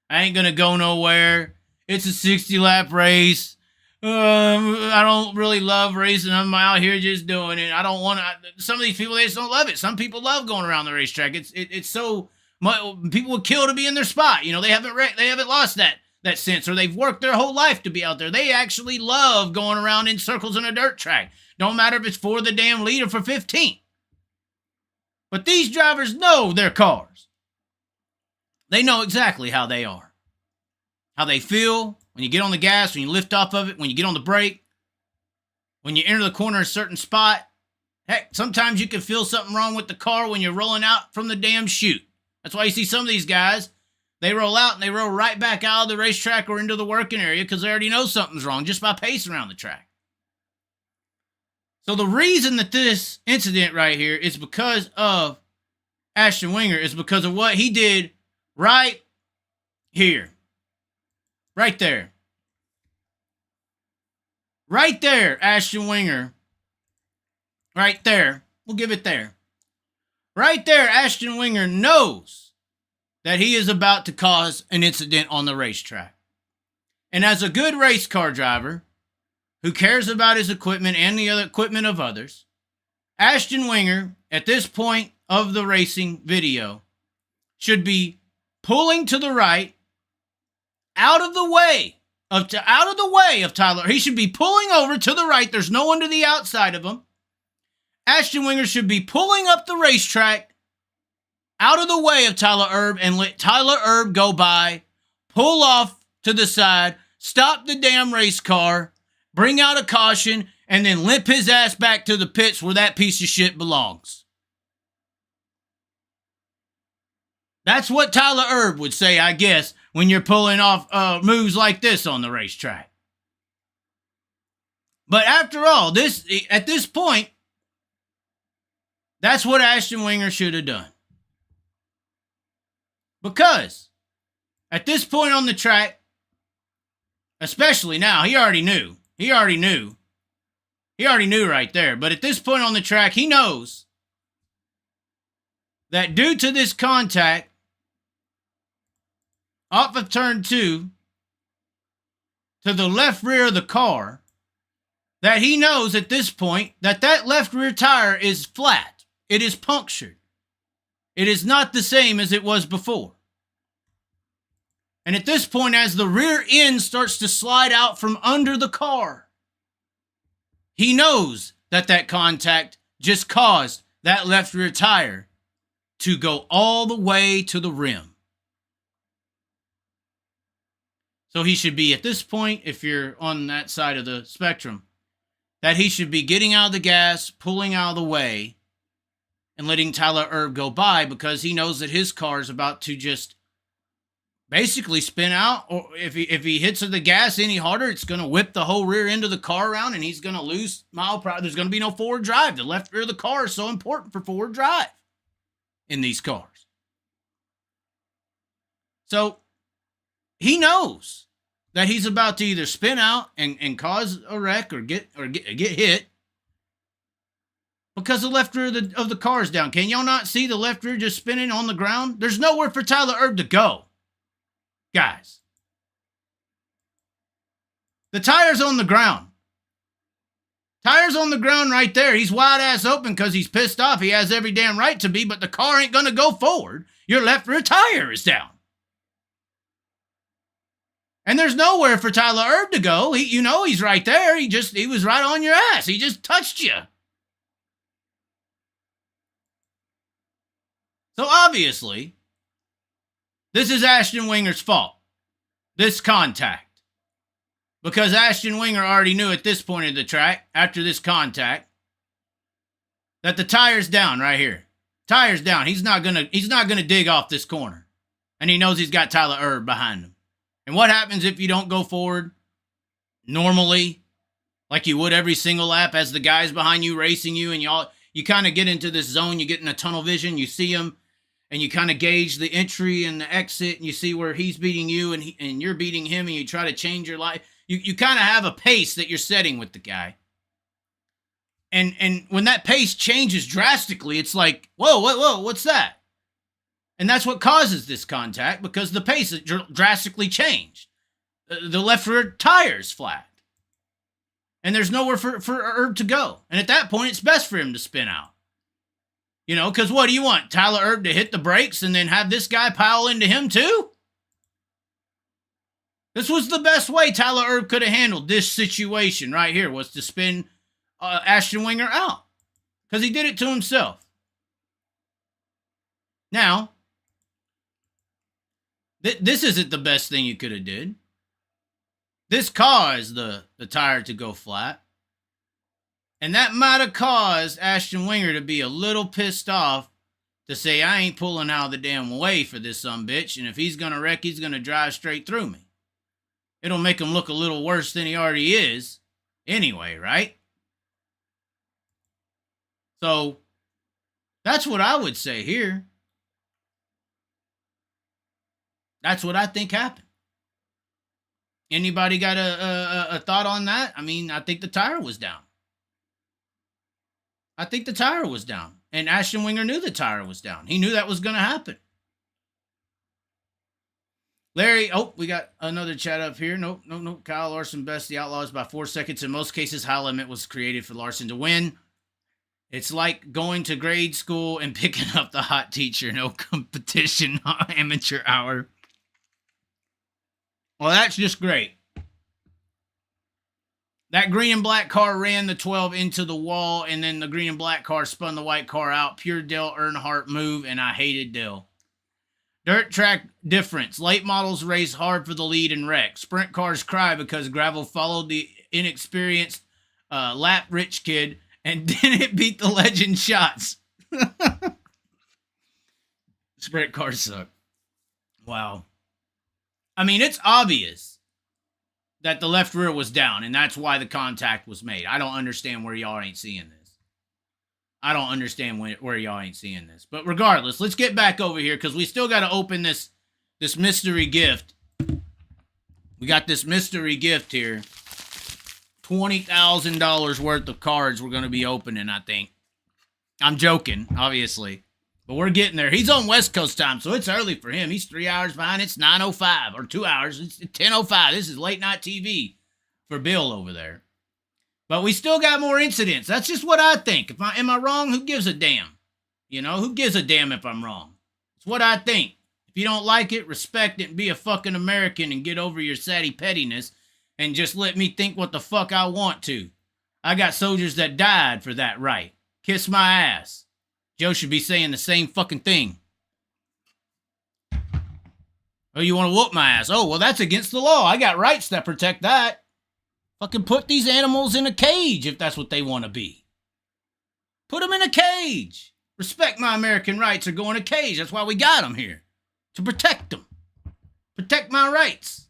I ain't going to go nowhere. It's a 60-lap race. I don't really love racing. I'm out here just doing it. I don't want to. Some of these people, they just don't love it. Some people love going around the racetrack. It's so much. People would kill to be in their spot. They haven't lost that sense, or they've worked their whole life to be out there. They actually love going around in circles on a dirt track. Don't matter if it's for the damn lead or for 15. But these drivers know their cars. They know exactly how they are, how they feel. When you get on the gas, when you lift off of it, when you get on the brake, when you enter the corner a certain spot. Heck, sometimes you can feel something wrong with the car when you're rolling out from the damn chute. That's why you see some of these guys, they roll out and they roll right back out of the racetrack or into the working area because they already know something's wrong just by pacing around the track. So the reason that this incident right here is because of Ashton Winger is because of what he did right here. Right there. Right there, Ashton Winger. Right there. We'll give it there. Right there, Ashton Winger knows that he is about to cause an incident on the racetrack. And as a good race car driver who cares about his equipment and the other equipment of others, Ashton Winger, at this point of the racing video, should be pulling to the right, out of the way of Tyler. He should be pulling over to the right. There's no one to the outside of him. Ashton Winger should be pulling up the racetrack out of the way of Tyler Erb and let Tyler Erb go by, pull off to the side, stop the damn race car, bring out a caution, and then limp his ass back to the pits where that piece of shit belongs. That's what Tyler Erb would say, I guess, when you're pulling off moves like this on the racetrack. But after all, at this point, that's what Ashton Winger should have done. Because at this point on the track, especially now, he already knew. He already knew right there. But at this point on the track, he knows that due to this contact off of turn 2 to the left rear of the car, that he knows at this point that that left rear tire is flat. It is punctured. It is not the same as it was before. And at this point, as the rear end starts to slide out from under the car, he knows that that contact just caused that left rear tire to go all the way to the rim. So he should be, at this point, if you're on that side of the spectrum, that he should be getting out of the gas, pulling out of the way, and letting Tyler Erb go by, because he knows that his car is about to just basically spin out. Or if he hits the gas any harder, it's going to whip the whole rear end of the car around, and he's going to lose mile per hour. There's going to be no forward drive. The left rear of the car is so important for forward drive in these cars. So he knows that he's about to either spin out and cause a wreck or get hit, because the left rear of the car is down. Can y'all not see the left rear just spinning on the ground? There's nowhere for Tyler Erb to go, guys. The tire's on the ground. Tire's on the ground right there. He's wide ass open because he's pissed off. He has every damn right to be, but the car ain't going to go forward. Your left rear tire is down. And there's nowhere for Tyler Erb to go. He's right there. He was right on your ass. He just touched you. So obviously, this is Ashton Winger's fault. This contact. Because Ashton Winger already knew at this point of the track, after this contact, that the tire's down right here. Tire's down. He's not gonna dig off this corner. And he knows he's got Tyler Erb behind him. And what happens if you don't go forward normally, like you would every single lap, as the guys behind you racing you, and you kind of get into this zone, you get in a tunnel vision, you see him, and you kind of gauge the entry and the exit, and you see where he's beating you and you're beating him, and you try to change your life. You kind of have a pace that you're setting with the guy. And when that pace changes drastically, it's like, whoa, what's that? And that's what causes this contact, because the pace drastically changed. The left rear tire's flat. And there's nowhere for Erb to go. And at that point, it's best for him to spin out. Because what do you want? Tyler Erb to hit the brakes and then have this guy pile into him too? This was the best way Tyler Erb could have handled this situation right here, was to spin Ashton Winger out. Because he did it to himself. Now, this isn't the best thing you could have did. This caused the tire to go flat. And that might have caused Ashton Winger to be a little pissed off, to say, I ain't pulling out of the damn way for this sumbitch, and if he's going to wreck, he's going to drive straight through me. It'll make him look a little worse than he already is anyway, right? So, that's what I would say here. That's what I think happened. Anybody got a thought on that? I mean, I think the tire was down. And Ashton Winger knew the tire was down. He knew that was going to happen. Larry, we got another chat up here. Nope. Kyle Larson best the Outlaws by 4 seconds. In most cases, high limit was created for Larson to win. It's like going to grade school and picking up the hot teacher. No competition, amateur hour. Well, that's just great. That green and black car ran the 12 into the wall, and then the green and black car spun the white car out. Pure Dale Earnhardt move, and I hated Dale. Dirt track difference. Late models race hard for the lead and wreck. Sprint cars cry because gravel followed the inexperienced lap rich kid and didn't beat the legend shots. Sprint cars suck. Wow. I mean, it's obvious that the left rear was down, and that's why the contact was made. I don't understand where y'all ain't seeing this. Where y'all ain't seeing this. But regardless, let's get back over here, because we still got to open this mystery gift. We got this mystery gift here. $20,000 worth of cards we're going to be opening, I think. I'm joking, obviously. But we're getting there. He's on West Coast time, so it's early for him. He's 3 hours behind. It's 9:05, or 2 hours. It's 10:05. This is late night TV for Bill over there. But we still got more incidents. That's just what I think. Am I wrong? Who gives a damn? Who gives a damn if I'm wrong? It's what I think. If you don't like it, respect it and be a fucking American and get over your satty pettiness and just let me think what the fuck I want to. I got soldiers that died for that right. Kiss my ass. Joe should be saying the same fucking thing. Oh, you want to whoop my ass? Oh, well, that's against the law. I got rights that protect that. Fucking put these animals in a cage if that's what they want to be. Put them in a cage. Respect my American rights or go in a cage. That's why we got them here. To protect them. Protect my rights.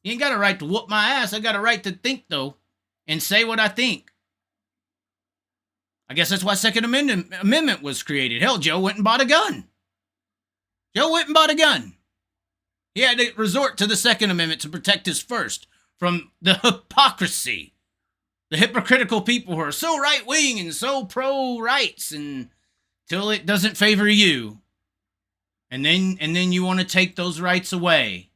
You ain't got a right to whoop my ass. I got a right to think, though, and say what I think. I guess that's why Second Amendment was created. Hell, Joe went and bought a gun. Joe went and bought a gun. He had to resort to the Second Amendment to protect his first from the hypocrisy. The hypocritical people who are so right-wing and so pro-rights until it doesn't favor you. And then you want to take those rights away.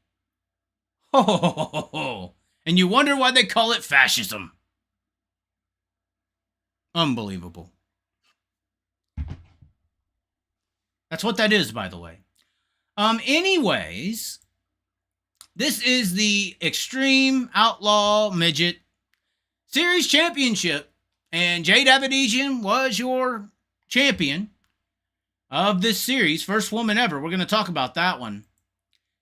Ho, ho, ho, ho, ho. And you wonder why they call it fascism. Unbelievable. That's what that is, by the way. Anyways, this is the Extreme Outlaw Midget Series Championship. And Jade Avedisian was your champion of this series. First woman ever. We're going to talk about that one.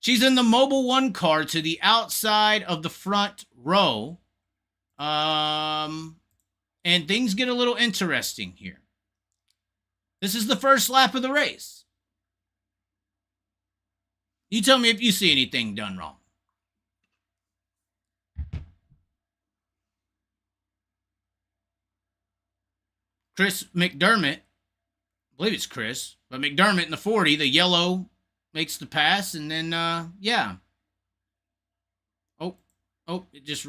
She's in the Mobile 1 car to the outside of the front row. And things get a little interesting here. This is the first lap of the race. You tell me if you see anything done wrong. Chris McDermott, I believe it's Chris, but McDermott in the 40, the yellow, makes the pass, and then, yeah. Oh, it just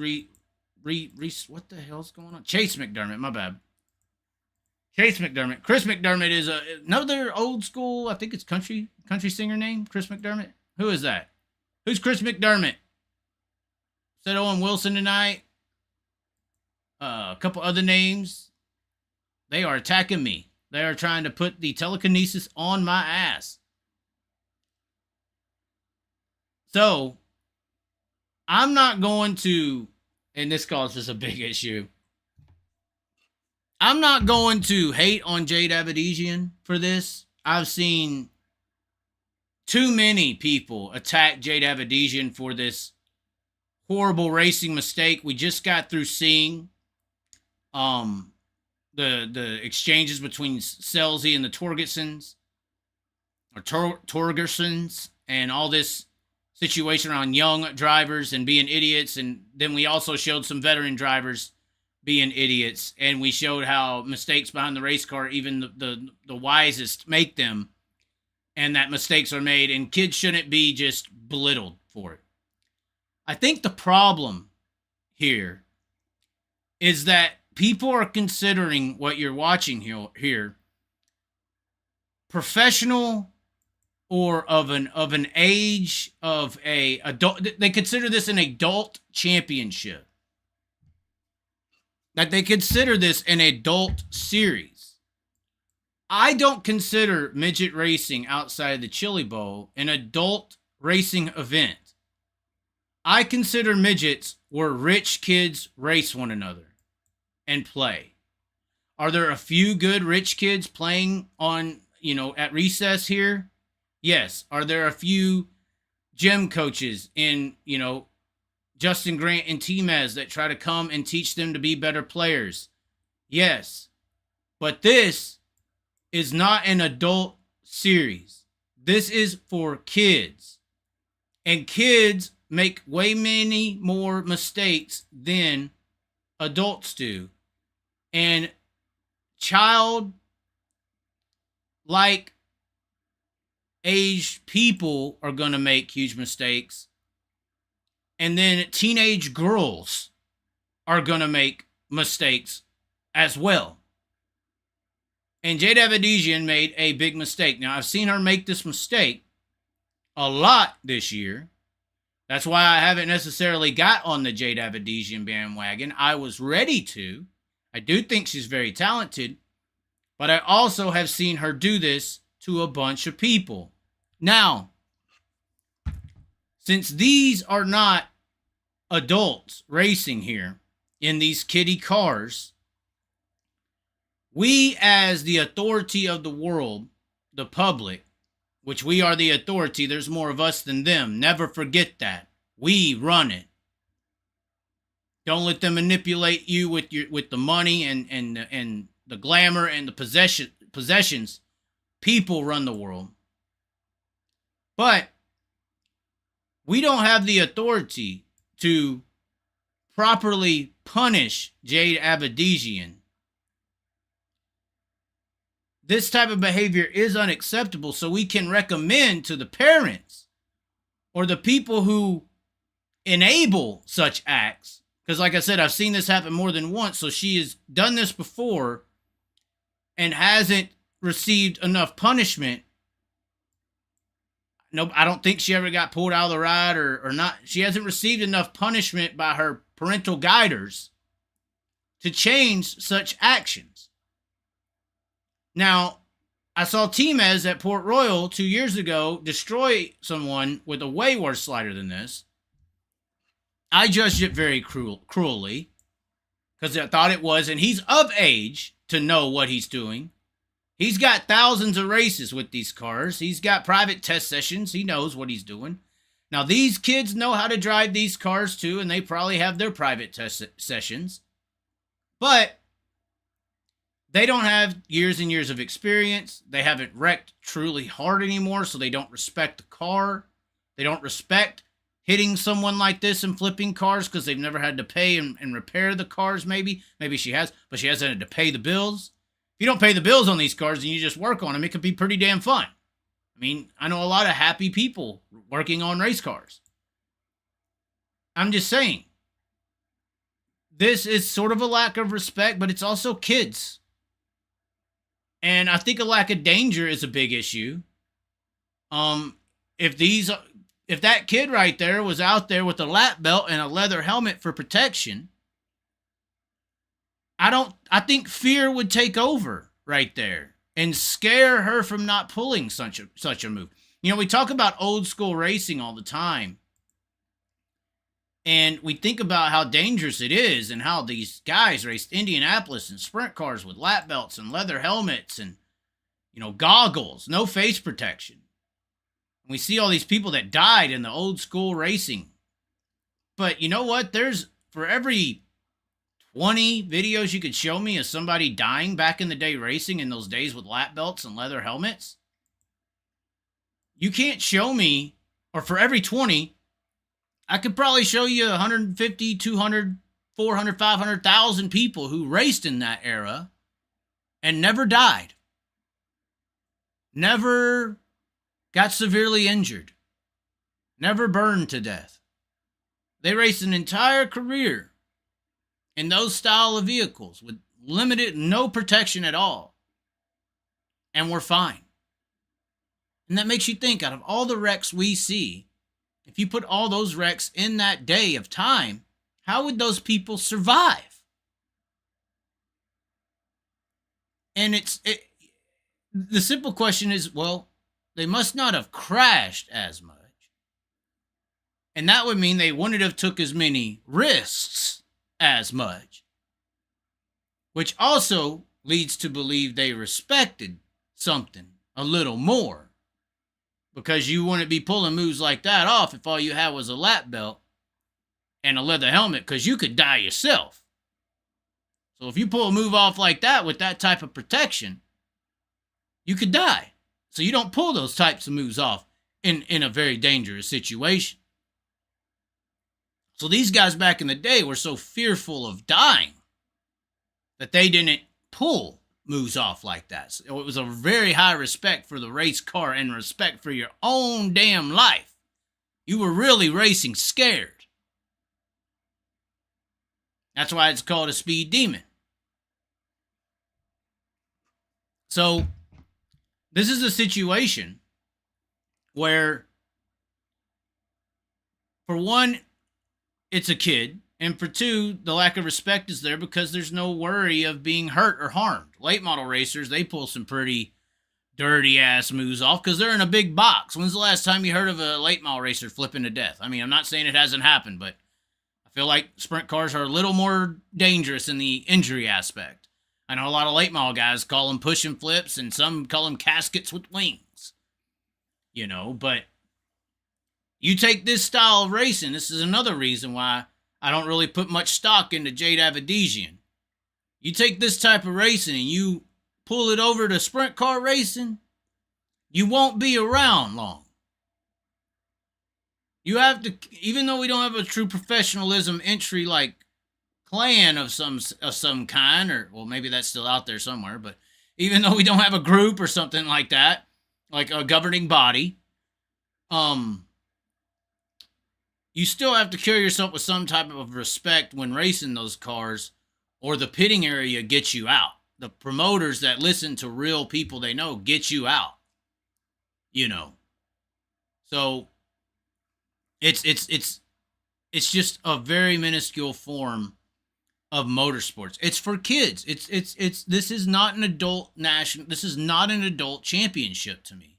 what the hell's going on? Chase McDermott, my bad. Chase McDermott. Chris McDermott is another old school, I think it's country singer name, Chris McDermott. Who is that? Who's Chris McDermott? Said Owen Wilson tonight. A couple other names. They are attacking me. They are trying to put the telekinesis on my ass. So, I'm not going to, and this causes a big issue, I'm not going to hate on Jade Avedisian for this. I've seen too many people attack Jade Avedisian for this horrible racing mistake. We just got through seeing the exchanges between Selzy and the Torgersons, and all this situation around young drivers and being idiots. And then we also showed some veteran drivers being idiots. And we showed how mistakes behind the race car, even the wisest make them. And that mistakes are made. And kids shouldn't be just belittled for it. I think the problem here is that people are considering what you're watching here professional or of an age of a adult. They consider this an adult championship. That they consider this an adult series. I don't consider midget racing outside of the Chili Bowl an adult racing event. I consider midgets where rich kids race one another and play. Are there a few good rich kids playing on, at recess here? Yes. Are there a few gym coaches in, Justin Grant and T-Mez that try to come and teach them to be better players? Yes. But this is not an adult series. This is for kids. And kids make way many more mistakes than adults do. And child-like aged people are going to make huge mistakes. And then teenage girls are going to make mistakes as well. And Jade Avedisian made a big mistake. Now, I've seen her make this mistake a lot this year. That's why I haven't necessarily got on the Jade Avedisian bandwagon. I was ready to, I do think she's very talented, but I also have seen her do this to a bunch of people. Now, since these are not adults racing here in these kiddie cars, we as the authority of the world, the public, which we are the authority, there's more of us than them. Never forget that. We run it. Don't let them manipulate you with the money and the glamour and the possessions. People run the world. But we don't have the authority to properly punish Jade Avedisian. This type of behavior is unacceptable, so we can recommend to the parents or the people who enable such acts, because like I said, I've seen this happen more than once, so she has done this before and hasn't received enough punishment. No, I don't think she ever got pulled out of the ride or not. She hasn't received enough punishment by her parental guiders to change such actions. Now, I saw Chaz at Port Royal 2 years ago destroy someone with a way worse slider than this. I judged it very cruelly because I thought it was, and he's of age to know what he's doing. He's got thousands of races with these cars. He's got private test sessions. He knows what he's doing. Now, these kids know how to drive these cars too, and they probably have their private test sessions. But they don't have years and years of experience. They haven't wrecked truly hard anymore, so they don't respect the car. They don't respect hitting someone like this and flipping cars because they've never had to pay and repair the cars maybe. Maybe she has, but she hasn't had to pay the bills. If you don't pay the bills on these cars and you just work on them, it could be pretty damn fun. I mean, I know a lot of happy people working on race cars. I'm just saying, this is sort of a lack of respect, but it's also kids. And I think a lack of danger is a big issue. If that kid right there was out there with a lap belt and a leather helmet for protection, I think fear would take over right there and scare her from not pulling such a move. You know, we talk about old school racing all the time. And we think about how dangerous it is and how these guys raced Indianapolis and sprint cars with lap belts and leather helmets and, goggles, no face protection. And we see all these people that died in the old school racing. But you know what? For every 20 videos you could show me of somebody dying back in the day racing in those days with lap belts and leather helmets, you can't show me, or for every 20, I could probably show you 150, 200, 400, 500,000 people who raced in that era and never died. Never got severely injured. Never burned to death. They raced an entire career in those style of vehicles with no protection at all. And we're fine. And that makes you think, out of all the wrecks we see, if you put all those wrecks in that day of time, how would those people survive? And the simple question is, well, they must not have crashed as much. And that would mean they wouldn't have took as many risks as much. Which also leads to believe they respected something a little more. Because you wouldn't be pulling moves like that off if all you had was a lap belt and a leather helmet, because you could die yourself. So if you pull a move off like that with that type of protection, you could die. So you don't pull those types of moves off in a very dangerous situation. So these guys back in the day were so fearful of dying that they didn't pull moves off like that. So it was a very high respect for the race car and respect for your own damn life. You were really racing scared. That's why it's called a speed demon. So this is a situation where, for one, it's a kid And for two, the lack of respect is there because there's no worry of being hurt or harmed. Late model racers, they pull some pretty dirty ass moves off because they're in a big box. When's the last time you heard of a late model racer flipping to death? I mean, I'm not saying it hasn't happened, but I feel like sprint cars are a little more dangerous in the injury aspect. I know a lot of late model guys call them push and flips, and some call them caskets with wings. You know, but you take this style of racing, this is another reason why I don't really put much stock into Jade Avedisian. You take this type of racing and you pull it over to sprint car racing, you won't be around long. You have to, even though we don't have a true professionalism entry like clan of some kind, or well, maybe that's still out there somewhere, but even though we don't have a group or something like that, like a governing body, you still have to carry yourself with some type of respect when racing those cars, or the pitting area gets you out. The promoters that listen to real people they know get you out. You know. So it's just a very minuscule form of motorsports. It's for kids. This is not an adult this is not an adult championship to me.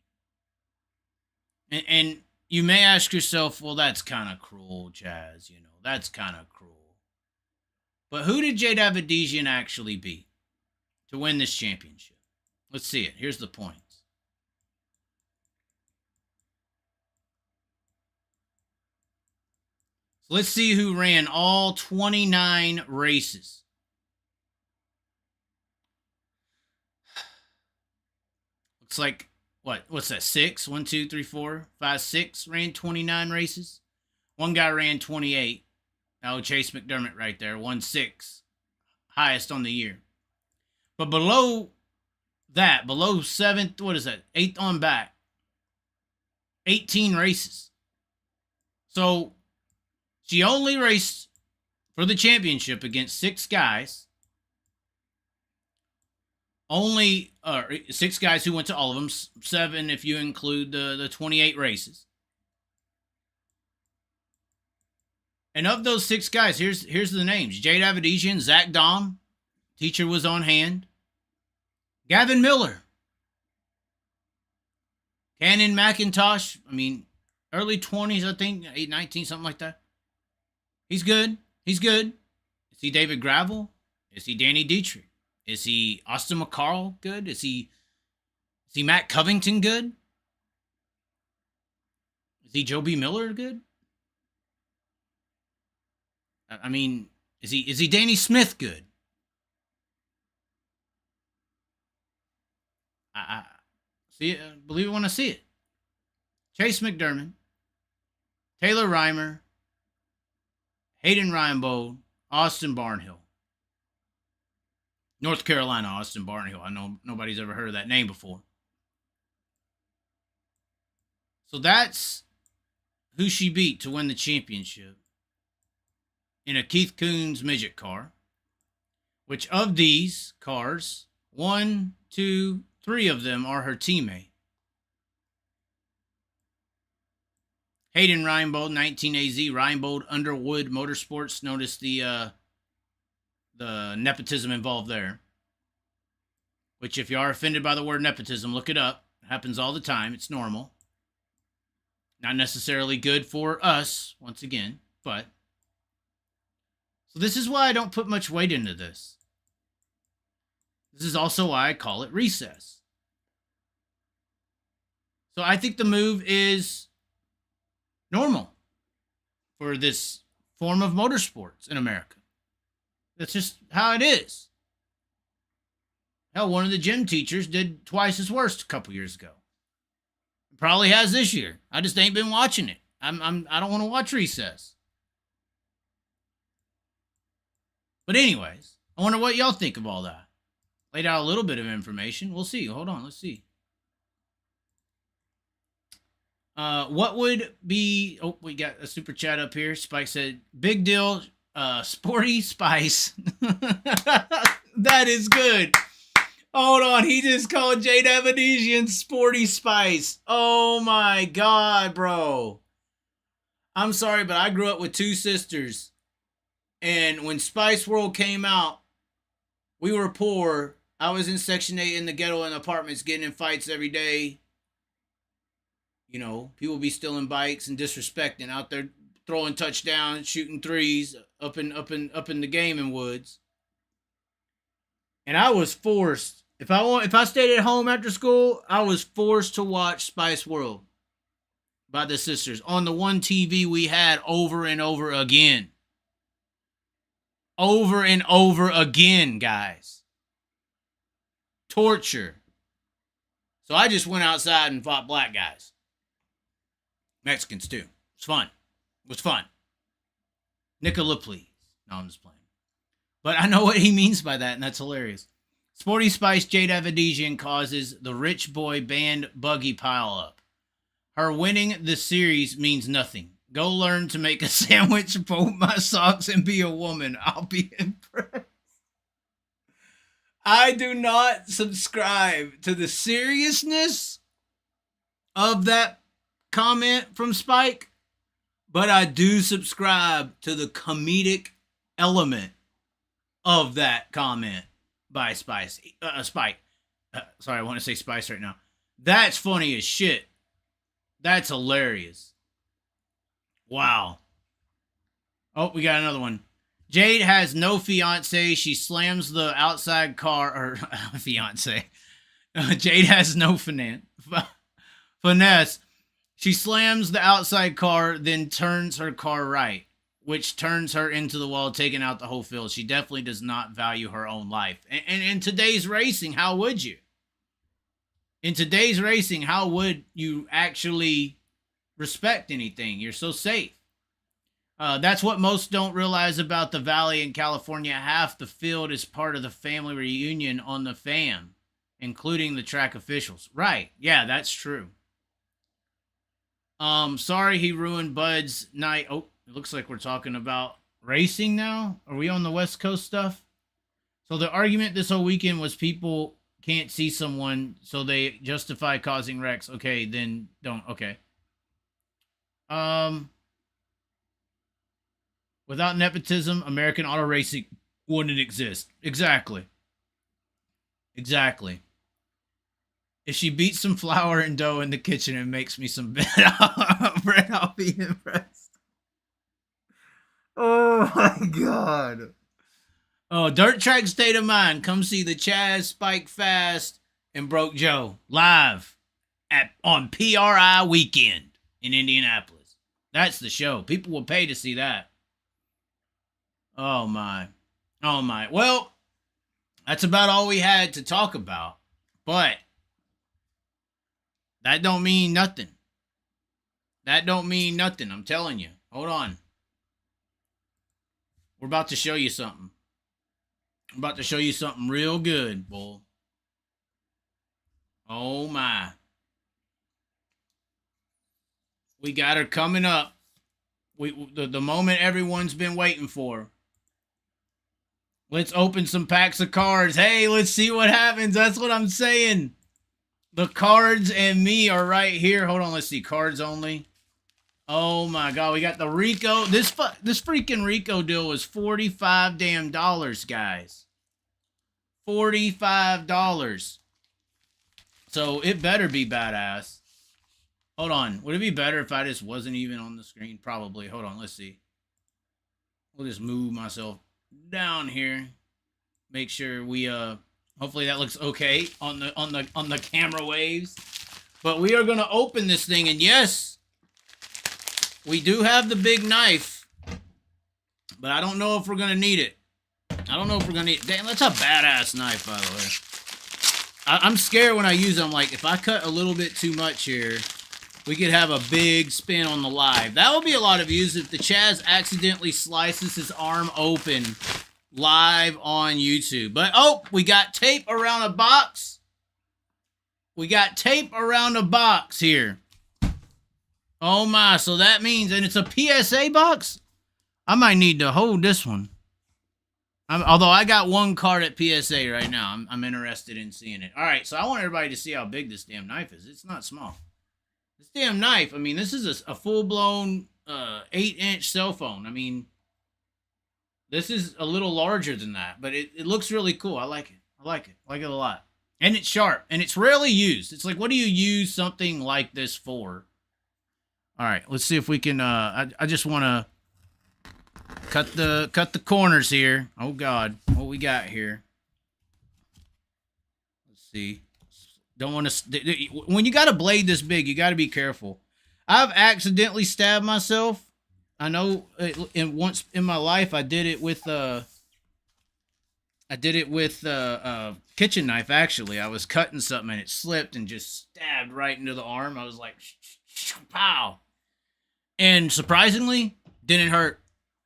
And you may ask yourself, well, that's kind of cruel, Chaz. You know, that's kind of cruel. But who did Jade Avedisian actually beat to win this championship? Let's see it. Here's the points. So let's see who ran all 29 races. Looks like, what's that, 6? 1, 2, 3, 4, 5, 6 ran 29 races. One guy ran 28. Oh, Chase McDermott right there, 1-6. Highest on the year. But below that, below 7th, what is that, 8th on back, 18 races. So she only raced for the championship against 6 guys. Only 6 guys who went to all of them. 7 if you include the 28 races. And of those 6 guys, here's the names. Jade Avedisian, Zach Dahm, teacher was on hand. Gavin Miller. Cannon McIntosh, I mean, early 20s, I think, 8, 19, something like that. He's good. He's good. Is he David Gravel? Is he Danny Dietrich? Is he Austin McCarl good? Is he Matt Covington good? Is he Joe B. Miller good? I mean, is he Danny Smith good? I see it, believe it when I see it. Chase McDermott, Taylor Reimer, Hayden Reinbold, Austin Barnhill. North Carolina, Austin Barnhill. I know nobody's ever heard of that name before. So that's who she beat to win the championship in a Keith Coons midget car, which of these cars, 1, 2, 3 of them are her teammate. Hayden Reinbold, 19AZ, Reinbold Underwood Motorsports. Notice the nepotism involved there. Which, if you are offended by the word nepotism, look it up. It happens all the time. It's normal. Not necessarily good for us, once again, but... So this is why I don't put much weight into this. This is also why I call it recess. So I think the move is normal for this form of motorsports in America. That's just how it is. Hell, one of the gym teachers did twice as worse a couple years ago. Probably has this year. I just ain't been watching it. I don't want to watch recess. But anyways, I wonder what y'all think of all that. Laid out a little bit of information. We'll see. Hold on. Let's see. What would be... Oh, we got a super chat up here. Spike said, big deal, Sporty Spice. That is good. Hold on. He just called Jade Avedisian Sporty Spice. Oh, my God, bro. I'm sorry, but I grew up with 2 sisters. And when Spice World came out, we were poor. I was in Section 8 in the ghetto in apartments getting in fights every day. You know, people be stealing bikes and disrespecting out there, throwing touchdowns, shooting threes up in the gaming woods. And I was forced. If I stayed at home after school, I was forced to watch Spice World by the sisters on the one TV we had over and over again. Over and over again, guys. Torture. So I just went outside and fought black guys. Mexicans too. It's fun. It was fun. Nicola, please. No, I'm just playing. But I know what he means by that, and that's hilarious. Sporty Spice Jade Avedisian causes the rich boy band buggy pile up. Her winning the series means nothing. Go learn to make a sandwich, fold my socks, and be a woman. I'll be impressed. I do not subscribe to the seriousness of that comment from Spike, but I do subscribe to the comedic element of that comment by Spike. Sorry, I want to say Spice right now. That's funny as shit. That's hilarious. Wow. Oh, we got another one. Jade has no fiance. She slams the outside car, or fiance. Jade has no finesse. She slams the outside car, then turns her car right, which turns her into the wall, taking out the whole field. She definitely does not value her own life. And in today's racing, how would you? In today's racing, how would you actually respect anything? You're so safe. That's what most don't realize about the Valley in California. Half the field is part of the family reunion on the fam, including the track officials. Right. Yeah, that's true. Sorry he ruined Bud's night. Oh, it looks like we're talking about racing now. Are we on the West Coast stuff? So the argument this whole weekend was people can't see someone, so they justify causing wrecks. Okay, then don't. Okay. Without nepotism, American auto racing wouldn't exist. Exactly. Exactly. If she beats some flour and dough in the kitchen and makes me some bread, I'll be impressed. Oh my God. Oh, Dirt Track State of Mind. Come see the Chaz, Spike Fast, and Broke Joe live on PRI weekend in Indianapolis. That's the show. People will pay to see that. Oh my. Oh my. Well, that's about all we had to talk about. But that don't mean nothing. That don't mean nothing. I'm telling you. Hold on. We're about to show you something. I'm about to show you something real good, boy. Oh my. We got her coming up. The moment everyone's been waiting for. Let's open some packs of cards. Hey, let's see what happens. That's what I'm saying. The cards and me are right here. Hold on, let's see. Cards only. Oh my God, we got the Rico. This freaking Rico deal was $45 damn dollars, guys. $45. So it better be badass. Hold on. Would it be better if I just wasn't even on the screen? Probably. Hold on, let's see. We'll just move myself down here. Make sure we hopefully that looks okay on the camera waves. But we are gonna open this thing, and yes, we do have the big knife, but I don't know if we're gonna need it. I don't know if we're gonna need it. Damn, that's a badass knife, by the way. I'm scared when I use them. Like, if I cut a little bit too much here, we could have a big spin on the live. That would be a lot of views if the Chaz accidentally slices his arm open live on YouTube. But, oh, we got tape around a box. We got tape around a box here. Oh, my. So that means, and it's a PSA box? I might need to hold this one. Although I got one card at PSA right now. I'm interested in seeing it. All right, so I want everybody to see how big this damn knife is. It's not small. This damn knife, I mean, this is a full-blown 8-inch cell phone. I mean, This is a little larger than that, but it looks really cool. I like it. I like it. I like it a lot. And it's sharp, and it's rarely used. It's like, what do you use something like this for? All right, let's see if we can. I just want to cut the corners here. Oh God, what we got here? Let's see. Don't want to. When you got a blade this big, you got to be careful. I've accidentally stabbed myself. I know. Once in my life, I did it with kitchen knife. Actually, I was cutting something and it slipped and just stabbed right into the arm. I was like, pow. And surprisingly, didn't hurt.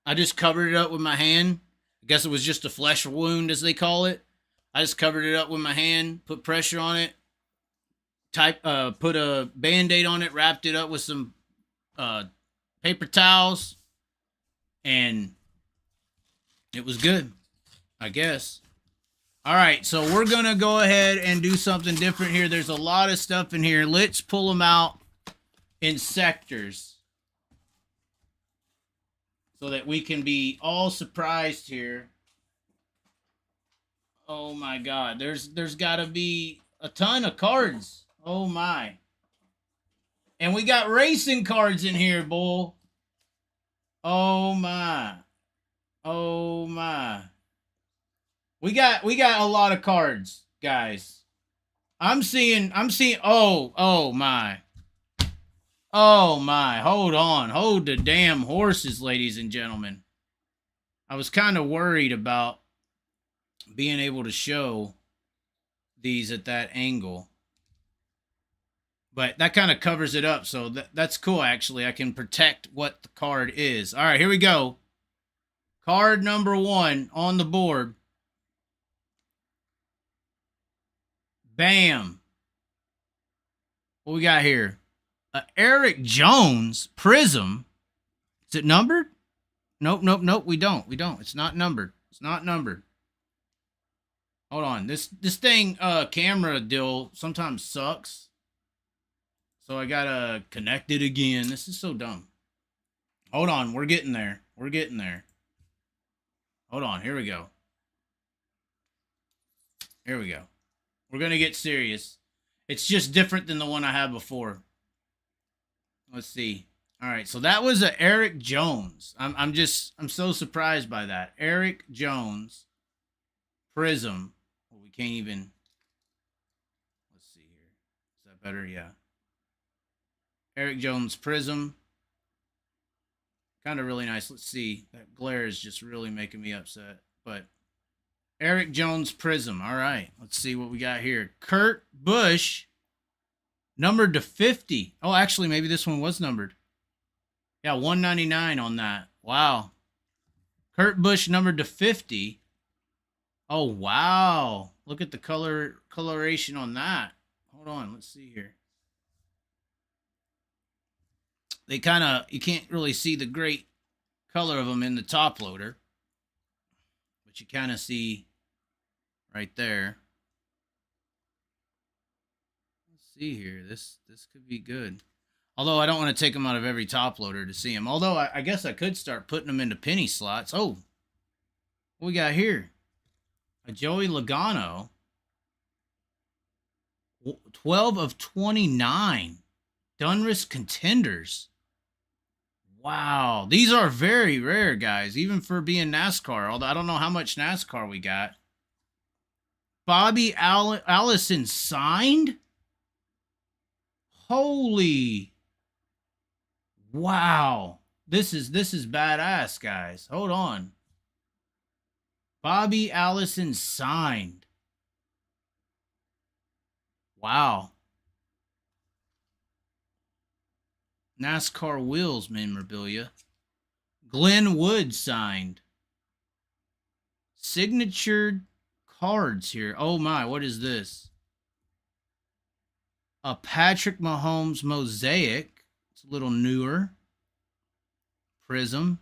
I just covered it up with my hand. I guess it was just a flesh wound, as they call it. I just covered it up with my hand, put pressure on it, put a Band-Aid on it, wrapped it up with some paper towels, and it was good, I guess. All right, so we're going to go ahead and do something different here. There's a lot of stuff in here. Let's pull them out in sectors so that we can be all surprised here. Oh my God, there's got to be a ton of cards. Oh my. And we got racing cards in here, bull. Oh my. Oh my. We got a lot of cards, guys. I'm seeing oh my. Oh my, hold on. Hold the damn horses, ladies and gentlemen. I was kind of worried about being able to show these at that angle. But that kind of covers it up, so that's cool, actually. I can protect what the card is. All right, here we go. Card number 1 on the board. Bam. What we got here? Eric Jones Prism. Is it numbered? Nope. We don't. It's not numbered. It's not numbered. Hold on. This thing camera deal sometimes sucks. So I gotta connect it again. This is so dumb. Hold on. We're getting there. We're getting there. Hold on. Here we go. Here we go. We're gonna get serious. It's just different than the one I had before. Let's see. All right, so that was a Eric Jones. I'm so surprised by that. Eric Jones Prism. Well, we can't even. Let's see here. Is that better? Yeah. Eric Jones Prism. Kind of really nice. Let's see. That glare is just really making me upset. But Eric Jones Prism. All right. Let's see what we got here. Kurt Busch. Numbered to 50. Oh, actually, maybe this one was numbered. Yeah, 199 on that. Wow. Kurt Busch numbered to 50. Oh, wow. Look at the coloration on that. Hold on. Let's see here. They kind of, you can't really see the great color of them in the top loader. But you kind of see right there. See here, this could be good. Although I don't want to take them out of every top loader to see them. Although I guess I could start putting them into penny slots. Oh, what we got here? A Joey Logano. 12 of 29. Donruss contenders. Wow, these are very rare, guys, even for being NASCAR. Although I don't know how much NASCAR we got. Bobby Allison signed. Holy. Wow. This is badass, guys. Hold on. Bobby Allison signed. Wow. NASCAR Wheels memorabilia. Glenn Wood signed. Signatured cards here. Oh my, what is this? A Patrick Mahomes mosaic. It's a little newer. Prism.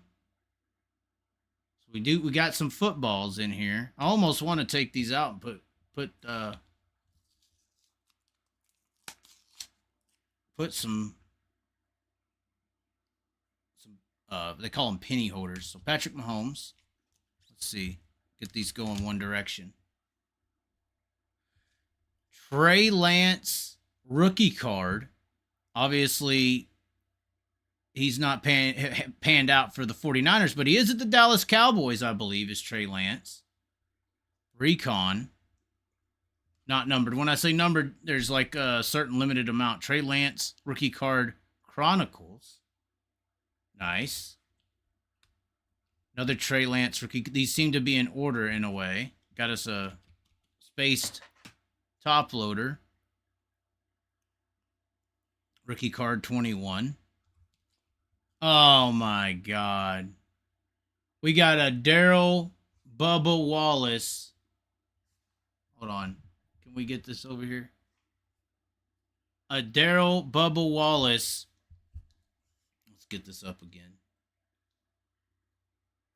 So we got some footballs in here. I almost want to take these out and put some they call them penny holders. So Patrick Mahomes. Let's see. Get these going one direction. Trey Lance rookie card. Obviously, he's not panned out for the 49ers, but he is at the Dallas Cowboys, I believe, is Trey Lance. Recon. Not numbered. When I say numbered, there's like a certain limited amount. Trey Lance rookie card Chronicles. Nice. Another Trey Lance rookie. These seem to be in order in a way. Got us a spaced top loader. Rookie card 21. Oh my God. We got a Daryl Bubba Wallace. Hold on. Can we get this over here? A Daryl Bubba Wallace. Let's get this up again.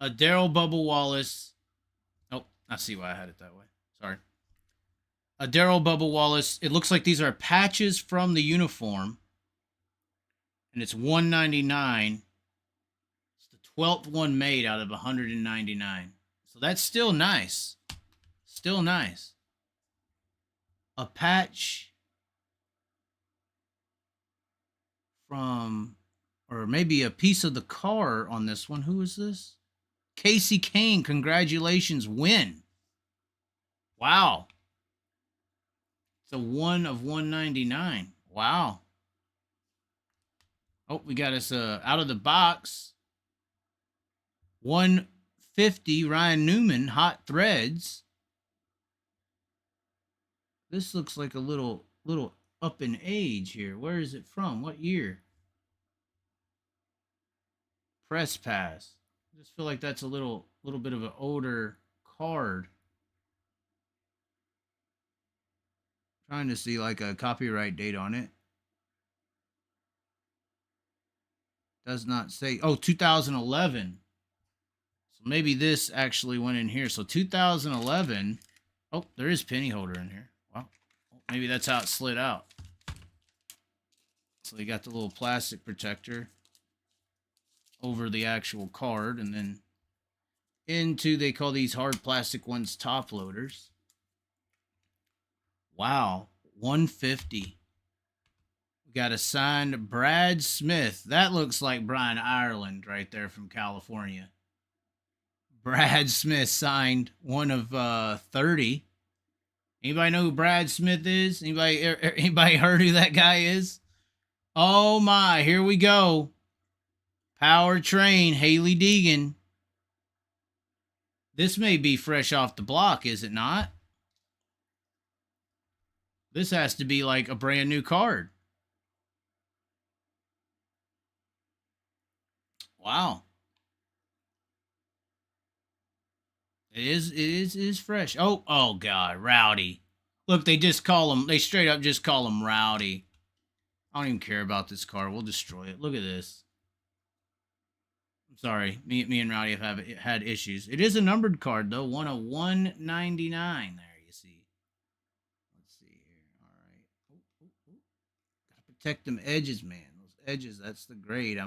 A Daryl Bubba Wallace. Oh, I see why I had it that way. Sorry. A Daryl Bubba Wallace. It looks like these are patches from the uniform. And it's $199. It's the 12th one made out of 199. So that's still nice. Still nice. A patch from, or maybe a piece of the car on this one. Who is this? Casey Kane, congratulations, win. Wow. It's a 1 of 199. Wow. Oh, we got us out of the box. 150, Ryan Newman, Hot Threads. This looks like a little up in age here. Where is it from? What year? Press Pass. I just feel like that's a little bit of an older card. Trying to see like a copyright date on it. Does not say. Oh, 2011. So maybe this actually went in here. So 2011. Oh, there is penny holder in here. Wow. Maybe that's how it slid out. So you got the little plastic protector over the actual card, and then into, they call these hard plastic ones top loaders. Wow, 150. We got a signed Brad Smith. That looks like Brian Ireland right there from California. Brad Smith signed 1 of 30. Anybody know who Brad Smith is? Anybody heard who that guy is? Oh my, here we go. Powertrain, Haley Deegan. This may be fresh off the block, is it not? This has to be like a brand new card. Wow. It is fresh. Oh God, Rowdy. Look, they straight up just call him Rowdy. I don't even care about this car. We'll destroy it. Look at this. I'm sorry. Me and Rowdy have had issues. It is a numbered card, though. 1 of 199 there, you see. Let's see here. All right. Gotta protect them edges, man. Those edges, that's the grade.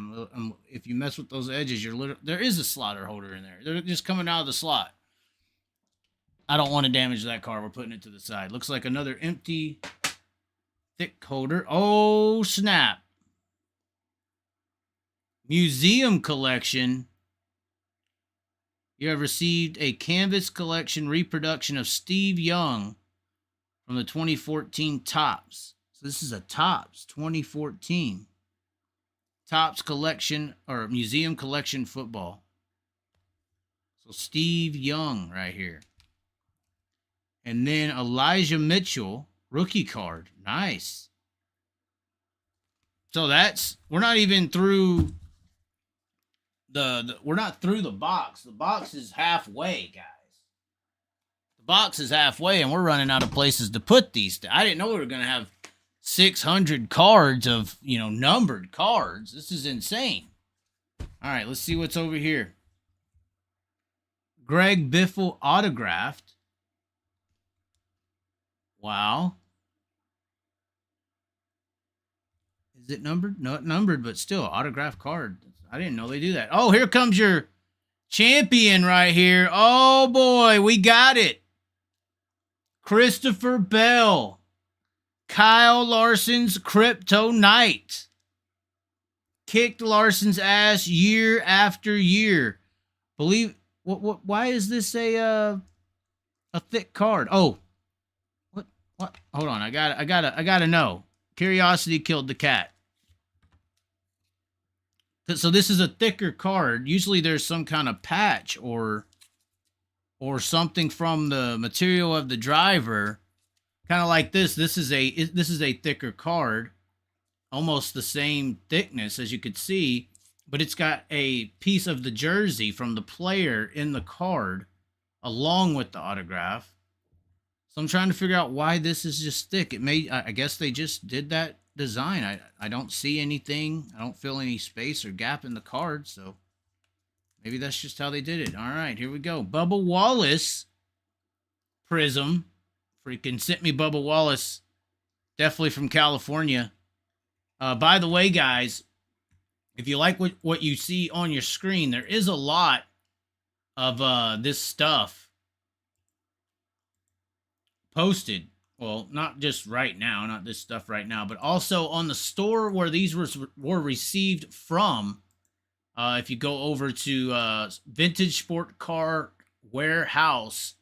If you mess with those edges, there is a slaughter holder in there. They're just coming out of the slot. I don't want to damage that car. We're putting it to the side. Looks like another empty thick holder. Oh, snap. Museum collection. You have received a canvas collection reproduction of Steve Young from the 2014 Topps. So this is a Topps 2014. Topps collection or museum collection football. So Steve Young right here. And then Elijah Mitchell, rookie card. Nice. So we're not even through we're not through the box. The box is halfway, guys. The box is halfway, and we're running out of places to put these. I didn't know we were going to have 600 cards of, numbered cards. This is insane. All right, let's see what's over here. Greg Biffle autographed. Wow. Is it numbered? Not numbered, but still autographed card. I didn't know they do that. Oh, here comes your Champion right here. Oh, boy, we got it. Christopher Bell. Kyle Larson's Crypto Knight. Kicked Larson's ass year after year. Why is this a thick card? Oh. What? Hold on. I gotta know. Curiosity killed the cat. So this is a thicker card. Usually there's some kind of patch or something from the material of the driver, kind of like this. This is a thicker card, almost the same thickness as you could see, but it's got a piece of the jersey from the player in the card along with the autograph. So I'm trying to figure out why this is just thick. I guess they just did that design. I don't see anything. I don't feel any space or gap in the card, so maybe that's just how they did it. All right, here we go. Bubba Wallace Prism. Freaking sent me Bubba Wallace. Definitely from California. By the way, guys, if you like what you see on your screen, there is a lot of this stuff posted. Well, not just right now, not this stuff right now, but also on the store where these were received from. If you go over to Vintage Sport Car Warehouse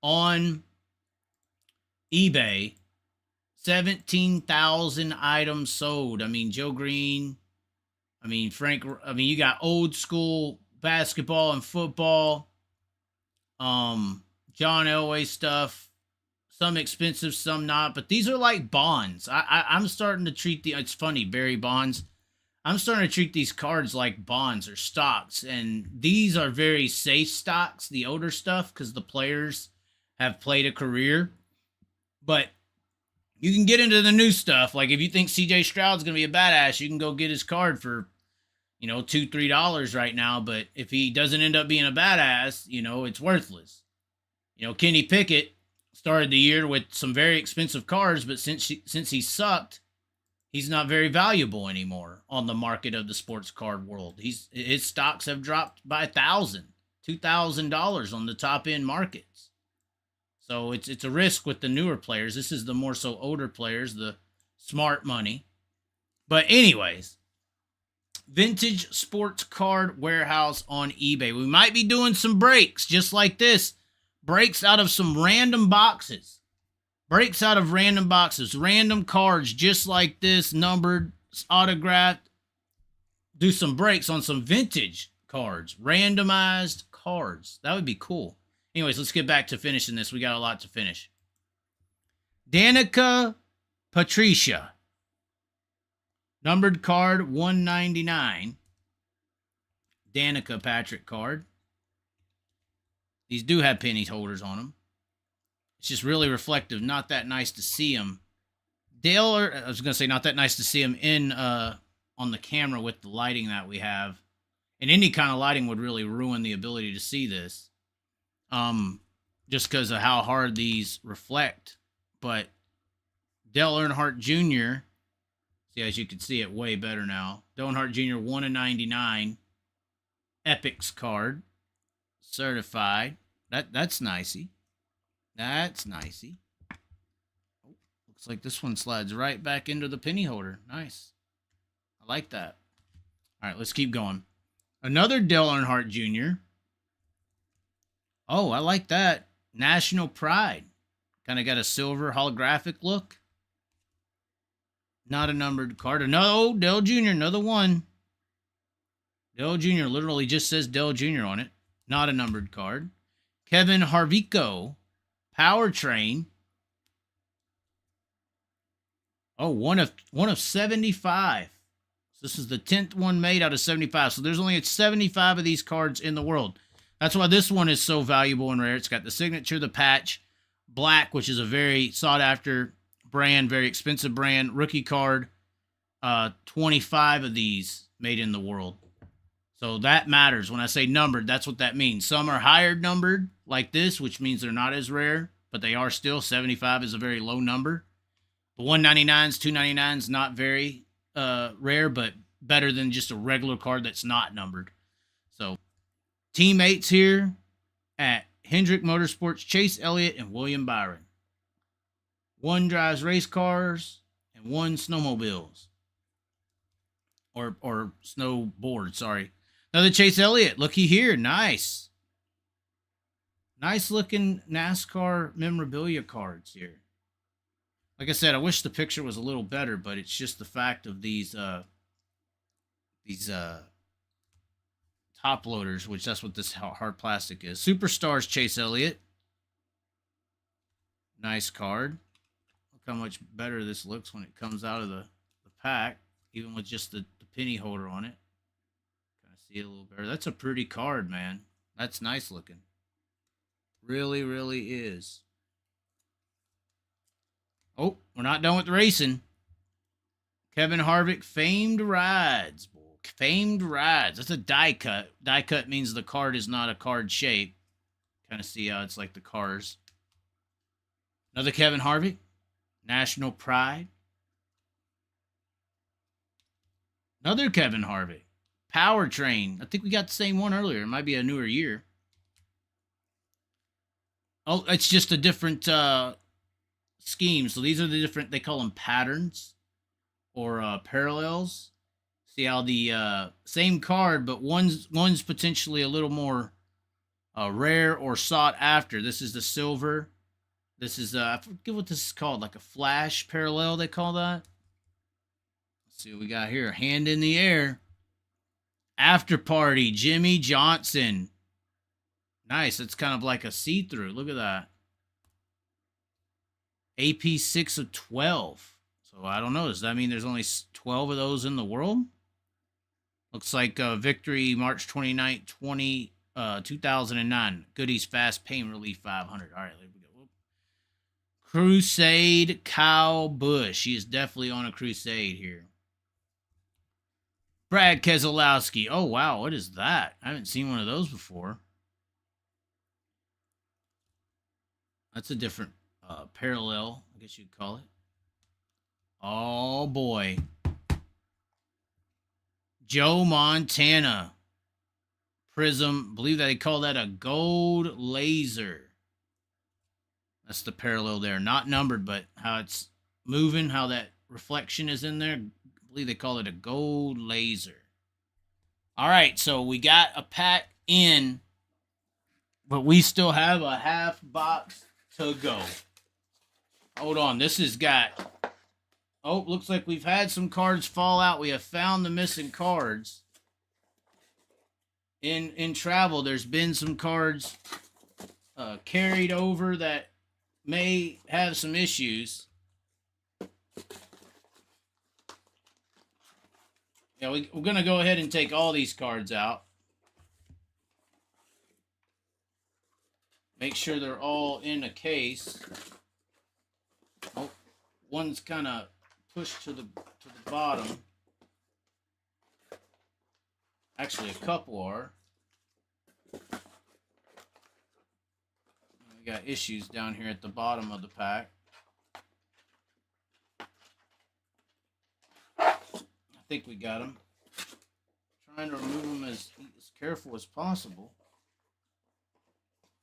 on eBay, 17,000 items sold. I mean, Joe Green. I mean, Frank. I mean, you got old school basketball and football. John Elway stuff. Some expensive, some not, but these are like bonds. I'm starting to treat it's funny, Barry Bonds. I'm starting to treat these cards like bonds or stocks, and these are very safe stocks, the older stuff, because the players have played a career. But you can get into the new stuff. Like if you think CJ Stroud's going to be a badass, you can go get his card for, $2, $3 right now. But if he doesn't end up being a badass, it's worthless. Kenny Pickett started the year with some very expensive cards, but since he sucked, he's not very valuable anymore on the market of the sports card world. His stocks have dropped by $1,000, $2,000 on the top end markets. So it's a risk with the newer players. This is the more so older players, the smart money. But anyways, Vintage Sports Card Warehouse on eBay. We might be doing some breaks just like this. Breaks out of some random boxes. Breaks out of random boxes. Random cards just like this, numbered, autographed. Do some breaks on some vintage cards. Randomized cards. That would be cool. Anyways, let's get back to finishing this. We got a lot to finish. Danica Patricia. Numbered card 199. Danica Patrick card. These do have penny holders on them. It's just really reflective. Not that nice to see them. I was going to say not that nice to see them in on the camera with the lighting that we have. And any kind of lighting would really ruin the ability to see this. Just because of how hard these reflect. But Dale Earnhardt Jr., see, as you can see it way better now. Dale Earnhardt Jr. 1/99. Epics card. Certified. That's nicey. That's nicey. Oh, looks like this one slides right back into the penny holder. Nice. I like that. All right, let's keep going. Another Dale Earnhardt Jr. Oh, I like that. National Pride. Kind of got a silver holographic look. Not a numbered card. No, Dale Jr., another one. Dale Jr. literally just says Dale Jr. on it. Not a numbered card. Kevin Harvico, Powertrain. Oh, one of 75. So this is the 10th one made out of 75. So there's only 75 of these cards in the world. That's why this one is so valuable and rare. It's got the signature, the patch, black, which is a very sought after brand, very expensive brand. Rookie card. 25 of these made in the world. So that matters. When I say numbered, that's what that means. Some are higher numbered, like this, which means they're not as rare, but they are still. 75 is a very low number. The 199s, 299s, not very rare, but better than just a regular card that's not numbered. So teammates here at Hendrick Motorsports, Chase Elliott and William Byron. One drives race cars and one snowmobiles. Or snowboard, sorry. Another Chase Elliott. Looky here. Nice. Nice looking NASCAR memorabilia cards here. Like I said, I wish the picture was a little better, but it's just the fact of these top loaders, which that's what this hard plastic is. Superstars Chase Elliott. Nice card. Look how much better this looks when it comes out of the pack, even with just the penny holder on it. Kind of see it a little better. That's a pretty card, man. That's nice looking. Really, really is. Oh, we're not done with the racing. Kevin Harvick, Famed Rides. Famed Rides. That's a die cut. Die cut means the card is not a card shape. Kind of see how it's like the cars. Another Kevin Harvick. National Pride. Another Kevin Harvick. Powertrain. I think we got the same one earlier. It might be a newer year. Oh, it's just a different scheme. So these are the different, they call them patterns or parallels. See how the same card, but one's potentially a little more rare or sought after. This is the silver. This is, I forget what this is called, like a flash parallel, they call that. See what we got here. Hand in the air. After Party, Jimmy Johnson. Nice. It's kind of like a see-through. Look at that. AP 6 of 12. So I don't know. Does that mean there's only 12 of those in the world? Looks like Victory March 29th, 2009. Goodies Fast Pain Relief 500. All right, there we go. Whoop. Crusade Kyle Busch. He is definitely on a crusade here. Brad Keselowski. Oh, wow. What is that? I haven't seen one of those before. That's a different parallel, I guess you'd call it. Oh, boy. Joe Montana. Prism. I believe that they call that a gold laser. That's the parallel there. Not numbered, but how it's moving, how that reflection is in there. I believe they call it a gold laser. All right, so we got a pack in, but we still have a half box to go. Hold on, this has got... Oh, looks like we've had some cards fall out. We have found the missing cards. In travel, there's been some cards carried over that may have some issues. Yeah, we're going to go ahead and take all these cards out. Make sure they're all in a case. Oh, one's kind of pushed to the bottom. Actually, a couple are. We got issues down here at the bottom of the pack. I think we got them. Trying to remove them as careful as possible.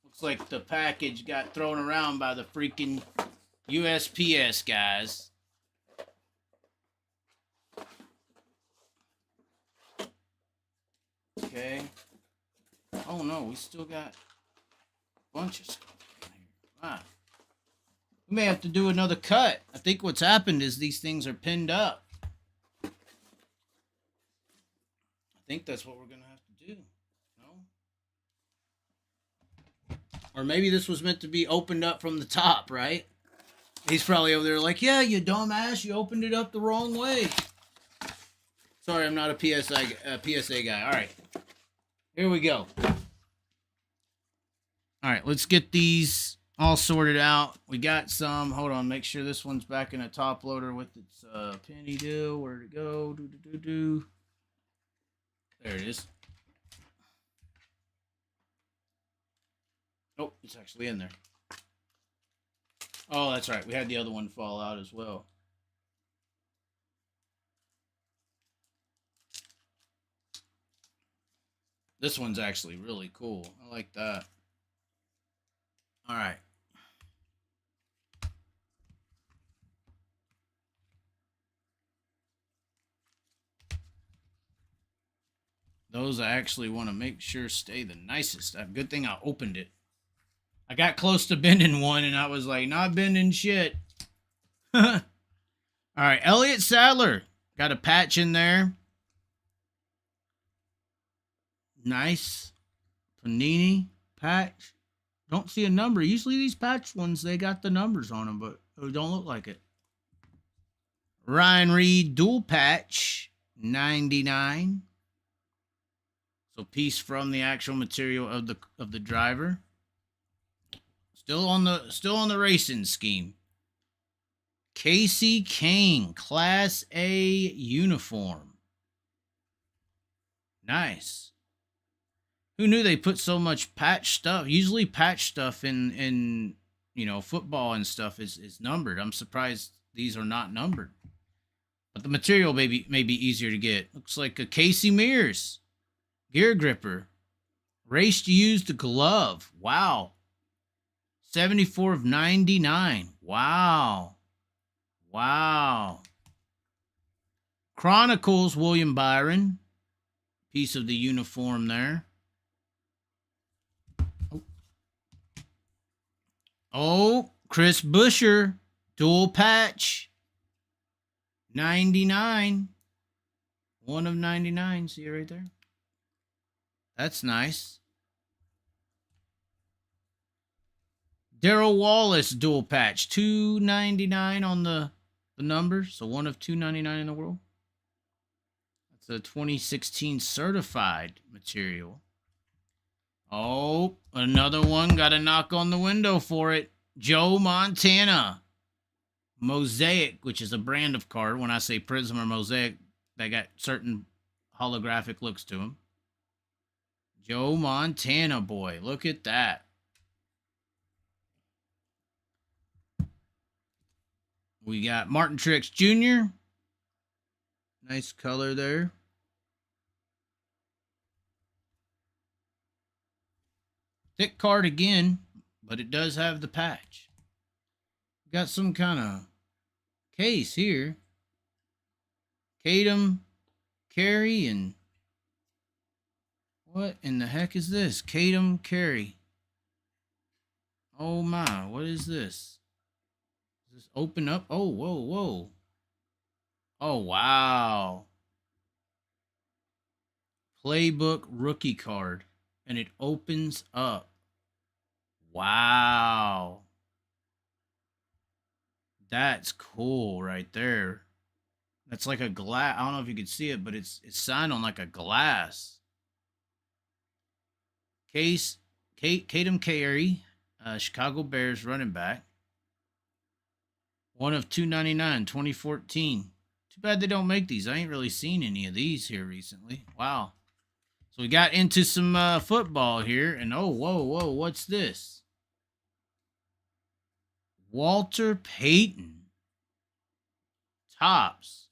Looks like the package got thrown around by the freaking USPS guys. Okay. Oh no, we still got a bunch of stuff in here. Wow. We may have to do another cut. I think what's happened is these things are pinned up. I think that's what we're going to have to do. No? Or maybe this was meant to be opened up from the top, right? He's probably over there like, yeah, you dumbass, you opened it up the wrong way. Sorry, I'm not a PSA guy. All right. Here we go. All right, let's get these all sorted out. We got some. Hold on, make sure this one's back in a top loader with its penny deal. Where'd it go? There it is. Oh, it's actually in there. Oh, that's right. We had the other one fall out as well. This one's actually really cool. I like that. All right. Those I actually want to make sure stay the nicest. Good thing I opened it. I got close to bending one, and I was like, not bending shit. All right, Elliott Sadler. Got a patch in there. Nice. Panini patch. Don't see a number. Usually these patch ones, they got the numbers on them, but it don't look like it. Ryan Reed dual patch, 99. So piece from the actual material of the driver. Still on the racing scheme. Casey Kane, Class A uniform. Nice. Who knew they put so much patch stuff? Usually patch stuff in football and stuff is numbered. I'm surprised these are not numbered. But the material may be easier to get. Looks like a Casey Mears. Gear gripper. Race used glove. Wow. 74 of 99. Wow. Wow. Chronicles, William Byron. Piece of the uniform there. Oh, Chris Buescher. Dual patch. 99. 1 of 99. See it right there? That's nice. Darrell Wallace dual patch. 299 on the number. So 1 of 299 in the world. That's a 2016 certified material. Oh, another one. Got to knock on the window for it. Joe Montana. Mosaic, which is a brand of card. When I say Prism or Mosaic, they got certain holographic looks to them. Joe Montana, boy. Look at that. We got Martin Truex Jr. Nice color there. Thick card again, but it does have the patch. Got some kind of case here. Kadam, Carey, and what in the heck is this? Kadam, Carey. Oh my, what is this? Does this open up? Oh, whoa, whoa. Oh, wow. Playbook rookie card. And it opens up. Wow. That's cool right there. That's like a glass. I don't know if you can see it, but it's signed on like a glass. Kadam Carey, Chicago Bears running back. 1 of 299, 2014. Too bad they don't make these. I ain't really seen any of these here recently. Wow. So we got into some football here, and oh, whoa, whoa, what's this? Walter Payton. Tops.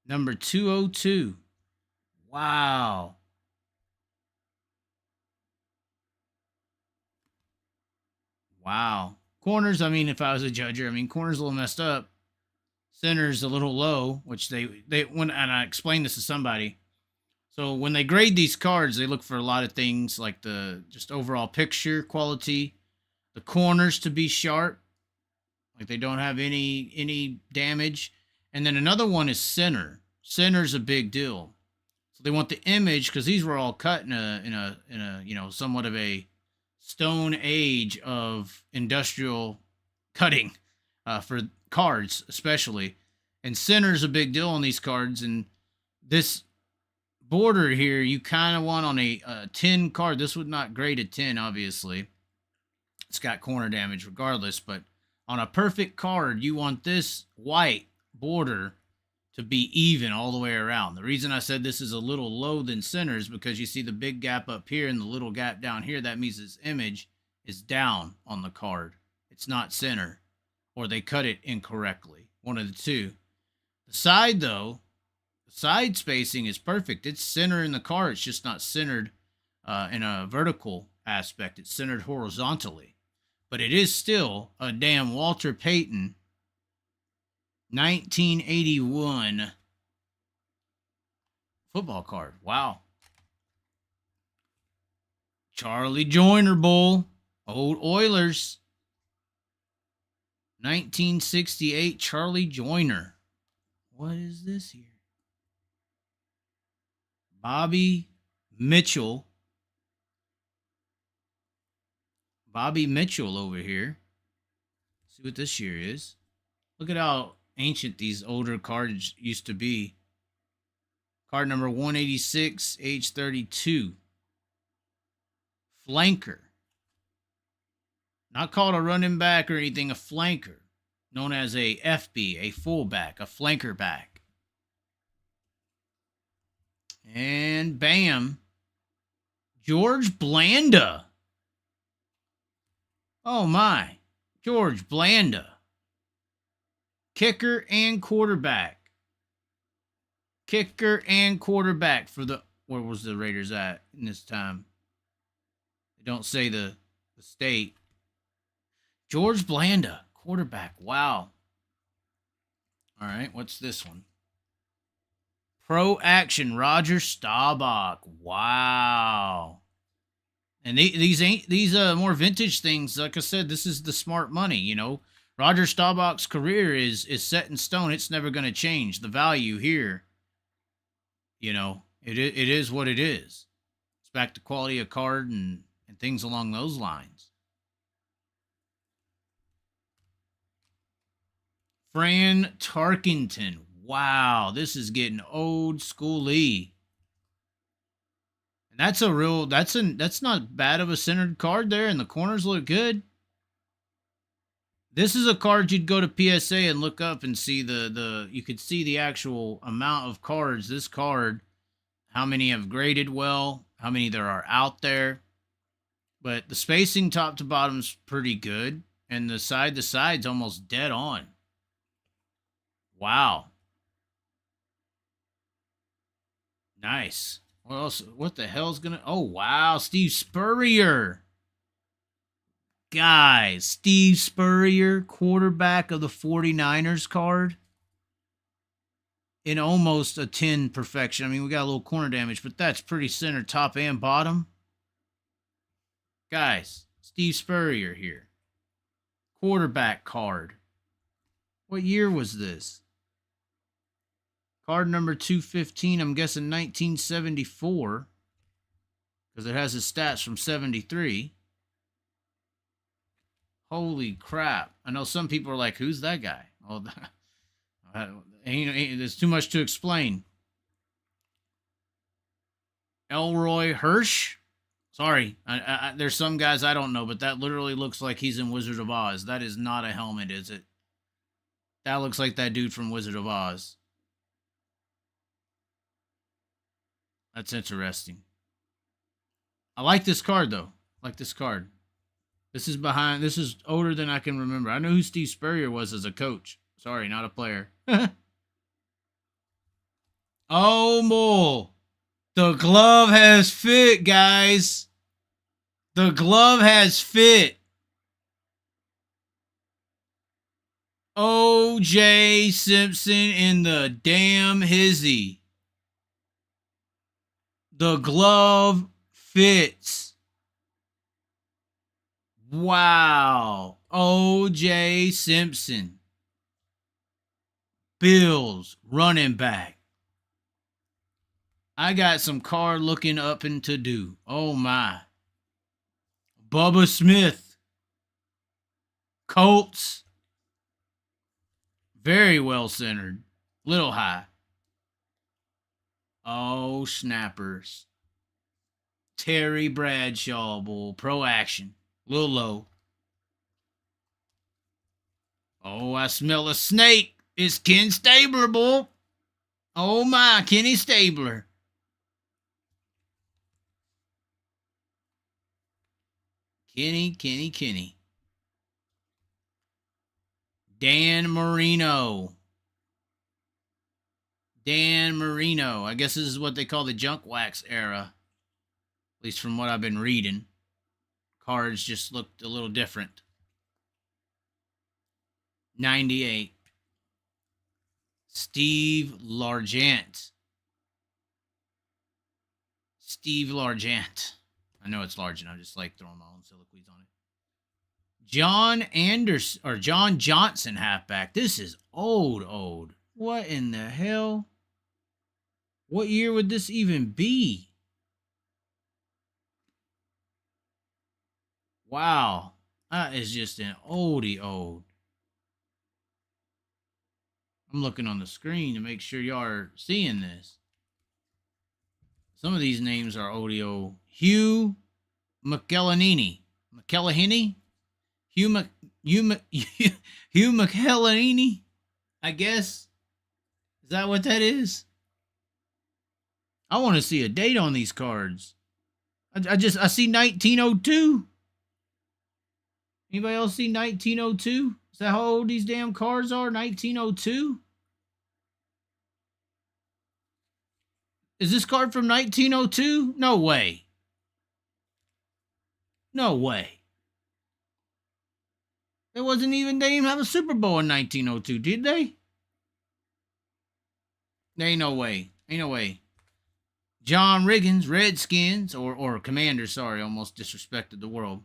Number 202. Wow. Wow. Corners, I mean, if I was a judger, I mean, corners a little messed up. Center's a little low, which they when and I explained this to somebody. So when they grade these cards, they look for a lot of things like the just overall picture quality, the corners to be sharp, like they don't have any damage, and then another one is center. Center's a big deal. So they want the image because these were all cut in a somewhat of a stone age of industrial cutting for cards especially, and center's a big deal on these cards. And this border here you kind of want on a 10 card. This would not grade a 10, obviously. It's got corner damage regardless, but on a perfect card you want this white border to be even all the way around. The reason I said this is a little low than center is because you see the big gap up here and the little gap down here. That means this image is down on the card. It's not center, or they cut it incorrectly. One of the two. The side, though, The side spacing is perfect. It's centered in the car. It's just not centered in a vertical aspect. It's centered horizontally. But it is still a damn Walter Payton 1981 football card. Wow. Charlie Joyner Bull. Old Oilers. 1968 Charlie Joyner. What is this here? Bobby Mitchell. Bobby Mitchell over here. Let's see what this year is. Look at how ancient these older cards used to be. Card number 186, age 32. Flanker. Not called a running back or anything, a flanker. Known as a FB, a fullback, a flanker back. And bam. George Blanda. Oh my. George Blanda. Kicker and quarterback. Kicker and quarterback for the... Where was the Raiders at in this time? They don't say the state. George Blanda, quarterback. Wow. All right, what's this one? Pro Action, Roger Staubach. Wow. And these more vintage things. Like I said, this is the smart money. You know, Roger Staubach's career is set in stone. It's never going to change. The value here, you know, it is what it is. It's back to quality of card and things along those lines. Fran Tarkenton. Wow, this is getting old schooly. And that's not bad of a centered card there, and the corners look good. This is a card you'd go to PSA and look up and see you could see the actual amount of cards. This card, how many have graded well, how many there are out there. But the spacing top to bottom's pretty good, and the side to side's almost dead on. Wow. Nice. What else? What the hell's gonna... Oh, wow. Steve Spurrier. Guys, Steve Spurrier, quarterback of the 49ers card. In almost a 10 perfection. I mean, we got a little corner damage, but that's pretty center, top and bottom. Guys, Steve Spurrier here. Quarterback card. What year was this? Card number 215, I'm guessing 1974. Because it has his stats from 73. Holy crap. I know some people are like, who's that guy? Oh, there's too much to explain. Elroy Hirsch? Sorry, there's some guys I don't know, but that literally looks like he's in Wizard of Oz. That is not a helmet, is it? That looks like that dude from Wizard of Oz. That's interesting. I like this card, though. I like this card. This is older than I can remember. I know who Steve Spurrier was as a coach. Sorry, not a player. Oh, boy. The glove has fit, guys. The glove has fit. O.J. Simpson in the damn hizzy. The glove fits. Wow. O.J. Simpson. Bills running back. I got some card looking up and to do. Oh, my. Bubba Smith. Colts. Very well centered. Little high. Oh, snappers. Terry Bradshaw, bull. Pro Action. Little low. Oh, I smell a snake. It's Ken Stabler, bull. Oh, my. Kenny Stabler. Kenny. Dan Marino. Dan Marino. I guess this is what they call the junk wax era. At least from what I've been reading. Cards just looked a little different. 98. Steve Largent. Steve Largent. I know it's Largent. I just like throwing my own soliloquies on it. John Anderson or John Johnson halfback. This is old. What in the hell? What year would this even be? Wow. That is just an oldie old. I'm looking on the screen to make sure y'all are seeing this. Some of these names are oldie. Hugh McElhaney. Hugh McElhaney, I guess. Is that what that is? I want to see a date on these cards. I see 1902. Anybody else see 1902? Is that how old these damn cards are? 1902? Is this card from 1902? No way. No way. They didn't even have a Super Bowl in 1902, did they? There ain't no way. Ain't no way. John Riggins, Redskins, or Commander, sorry, almost disrespected the world.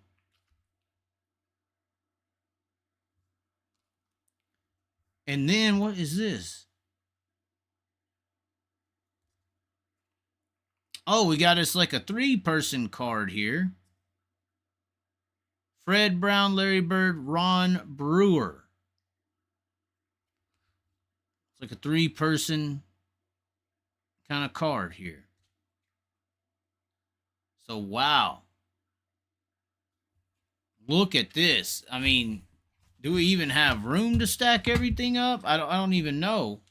And then, what is this? Oh, we got us like a 3-person card here. Fred Brown, Larry Bird, Ron Brewer. It's like a 3-person kind of card here. So, wow. Look at this. I mean, do we even have room to stack everything up? I don't even know.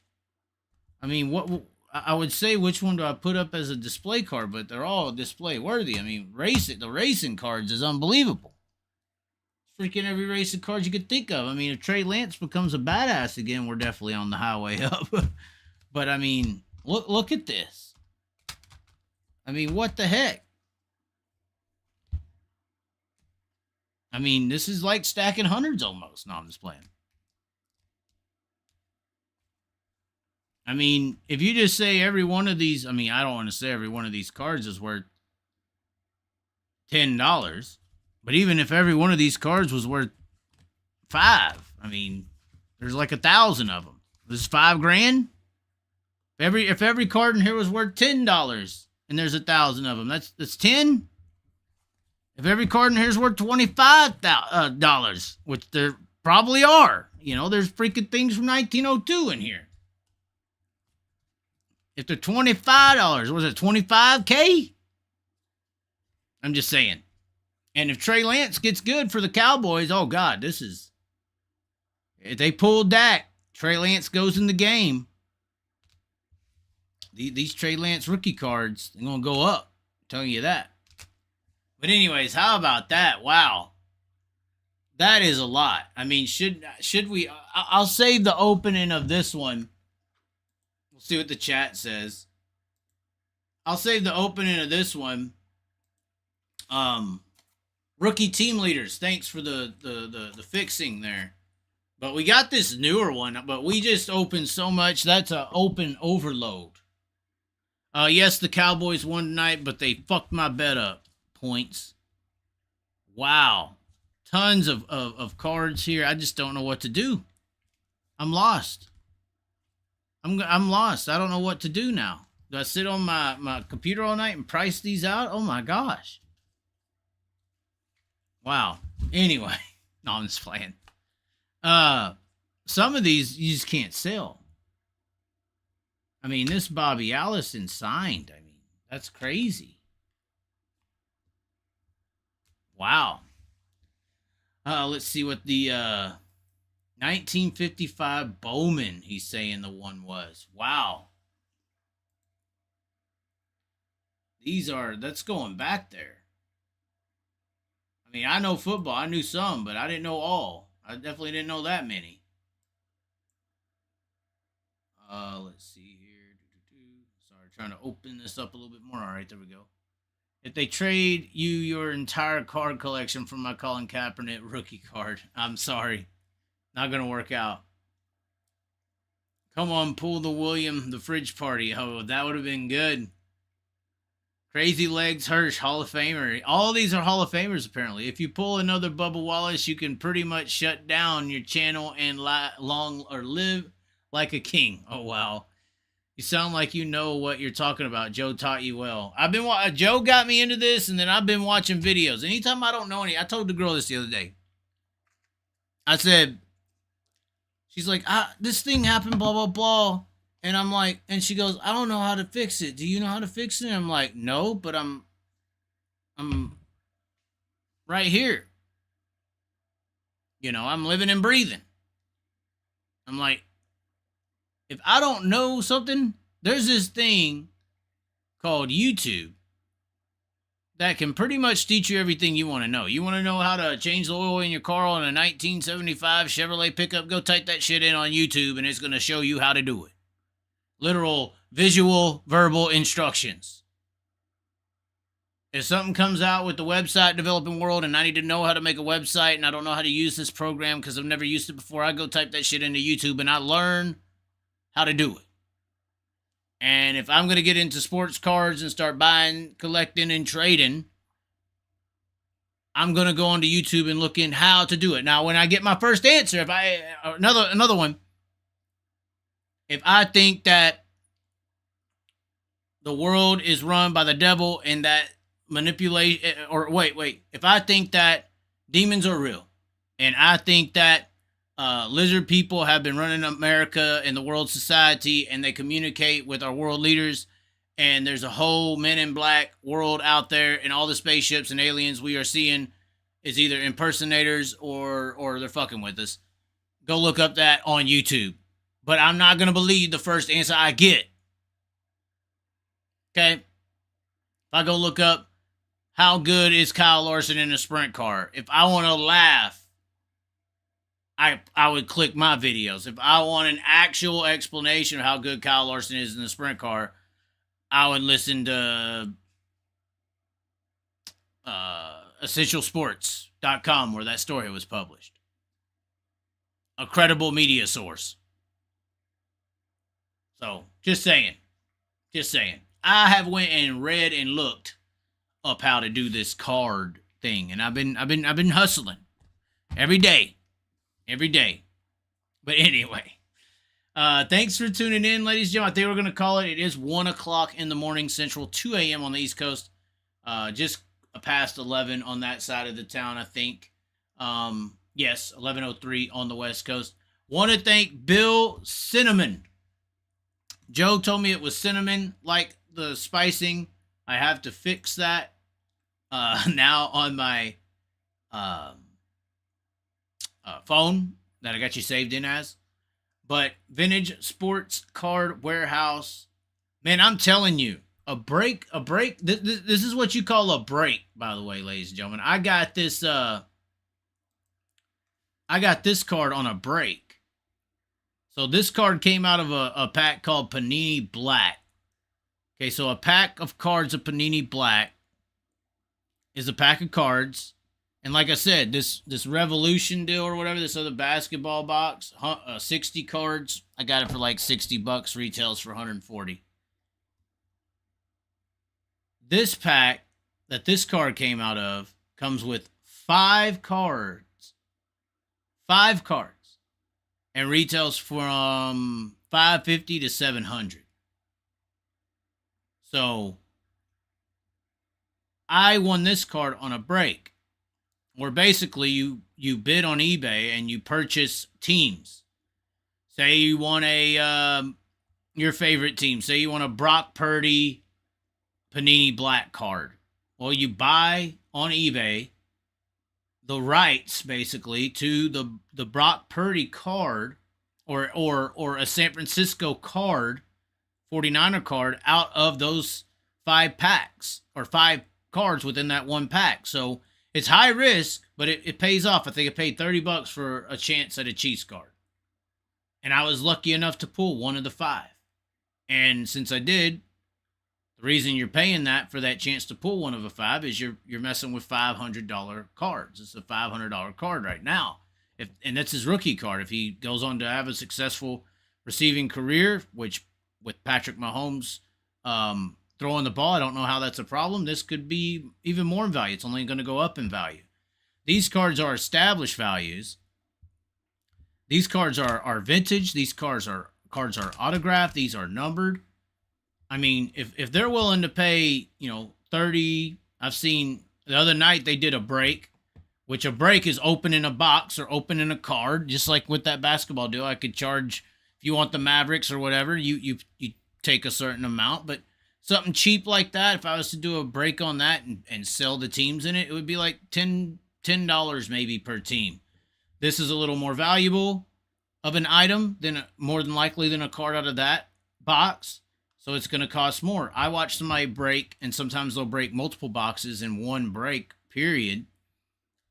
I mean, what I would say, which one do I put up as a display card? But they're all display worthy. I mean, the racing cards is unbelievable. Freaking every racing card you could think of. I mean, if Trey Lance becomes a badass again, we're definitely on the highway up. But I mean, look at this. I mean, what the heck? I mean, this is like stacking hundreds almost. No, I'm just playing. I mean, if you just say every one of these, I mean, I don't want to say every one of these cards is worth $10. But even if every one of these cards was worth $5, I mean, there's like 1,000 of them. This is $5,000. If every card in here was worth $10 and there's 1,000 of them, that's 10. If every card in here is worth $25, which there probably are, you know, there's freaking things from 1902 in here. If they're $25, was it $25K? I'm just saying. And if Trey Lance gets good for the Cowboys, oh God, if they pulled Dak, Trey Lance goes in the game. These Trey Lance rookie cards, they're going to go up. I'm telling you that. But anyways, how about that? Wow. That is a lot. I mean, should we... I'll save the opening of this one. We'll see what the chat says. I'll save the opening of this one. Rookie team leaders, thanks for the fixing there. But we got this newer one, but we just opened so much. That's an open overload. Yes, the Cowboys won tonight, but they fucked my bet up. Points. Wow. Tons of cards here. I just don't know what to do. I'm lost. I'm lost. I don't know what to do now. Do I sit on my computer all night and price these out? Oh my gosh. Wow. Anyway. No, I'm just playing. Some of these you just can't sell. I mean, this Bobby Allison signed. I mean, that's crazy. Wow. Let's see what the 1955 Bowman, he's saying the one was. Wow. That's going back there. I mean, I know football. I knew some, but I didn't know all. I definitely didn't know that many. Let's see here. trying to open this up a little bit more. All right, there we go. If they trade you your entire card collection for my Colin Kaepernick rookie card, I'm sorry. Not going to work out. Come on, pull the William, the fridge party. Oh, that would have been good. Crazy Legs Hirsch, Hall of Famer. All these are Hall of Famers, apparently. If you pull another Bubba Wallace, you can pretty much shut down your channel and live like a king. Oh, wow. You sound like you know what you're talking about. Joe taught you well. Joe got me into this, and then I've been watching videos. Anytime I don't know any, I told the girl this the other day. I said, she's like, this thing happened, blah, blah, blah. And I'm like, and she goes, I don't know how to fix it. Do you know how to fix it? And I'm like, no, but I'm right here. You know, I'm living and breathing. I'm like, if I don't know something, there's this thing called YouTube that can pretty much teach you everything you want to know. You want to know how to change the oil in your car on a 1975 Chevrolet pickup? Go type that shit in on YouTube and it's going to show you how to do it. Literal, visual, verbal instructions. If something comes out with the website developing world and I need to know how to make a website and I don't know how to use this program because I've never used it before, I go type that shit into YouTube and I learn how to do it. And if I'm going to get into sports cards and start buying, collecting, and trading, I'm going to go onto YouTube and look in how to do it. Now, when I get my first answer, another one, if I think that the world is run by the devil and that if I think that demons are real and I think that lizard people have been running America and the world society and they communicate with our world leaders and there's a whole Men in Black world out there and all the spaceships and aliens we are seeing is either impersonators or they're fucking with us. Go look up that on YouTube. But I'm not going to believe the first answer I get. Okay? If I go look up how good is Kyle Larson in a sprint car, if I want to laugh, I would click my videos. If I want an actual explanation of how good Kyle Larson is in the sprint car, I would listen to EssentialSports.com where that story was published. A credible media source. So, just saying. I have went and read and looked up how to do this card thing, and I've been hustling every day. But anyway, thanks for tuning in, ladies and gentlemen. I think we're going to call it. It is 1 o'clock in the morning Central, 2 a.m. on the East Coast. Just past 11 on that side of the town, I think. Yes, 11:03 on the West Coast. Want to thank Bill Cinnamon. Joe told me it was cinnamon, like the spicing. I have to fix that now on my phone that I got you saved in as. But Vintage Sports Card Warehouse, man, I'm telling you, a break. This is what you call a break, by the way, ladies and gentlemen. I got this card on a break. So this card came out of a pack called Panini Black. Okay, so a pack of cards of Panini Black is a pack of cards. And like I said, this Revolution deal or whatever, this other basketball box, 60 cards. I got it for like $60. Retails for $140. This pack that this card came out of comes with 5 cards. 5 cards. And retails from $550 to $700. So I won this card on a break, where basically you bid on eBay and you purchase teams. Say you want your favorite team. Say you want a Brock Purdy Panini Black card. Well, you buy on eBay the rights basically to the Brock Purdy card or a San Francisco card, 49er card out of those 5 packs or 5 cards within that one pack. So it's high risk, but it pays off. I think I paid $30 for a chance at a Chiefs card. And I was lucky enough to pull one of the 5. And since I did, The reason you're paying that for that chance to pull one of a 5 is you're messing with $500 cards. It's a $500 card right now. And that's his rookie card. If he goes on to have a successful receiving career, which with Patrick Mahomes throwing the ball, I don't know how that's a problem. This could be even more in value. It's only going to go up in value. These cards are established values. These cards are vintage. These cards are autographed. These are numbered. I mean, if they're willing to pay, 30, I've seen the other night they did a break, which a break is opening a box or opening a card, just like with that basketball deal. I could charge, if you want the Mavericks or whatever, you take a certain amount, but something cheap like that, if I was to do a break on that and sell the teams in it, it would be like $10 maybe per team. This is a little more valuable of an item more than likely than a card out of that box. So it's going to cost more. I watch somebody break, and sometimes they'll break multiple boxes in one break, period.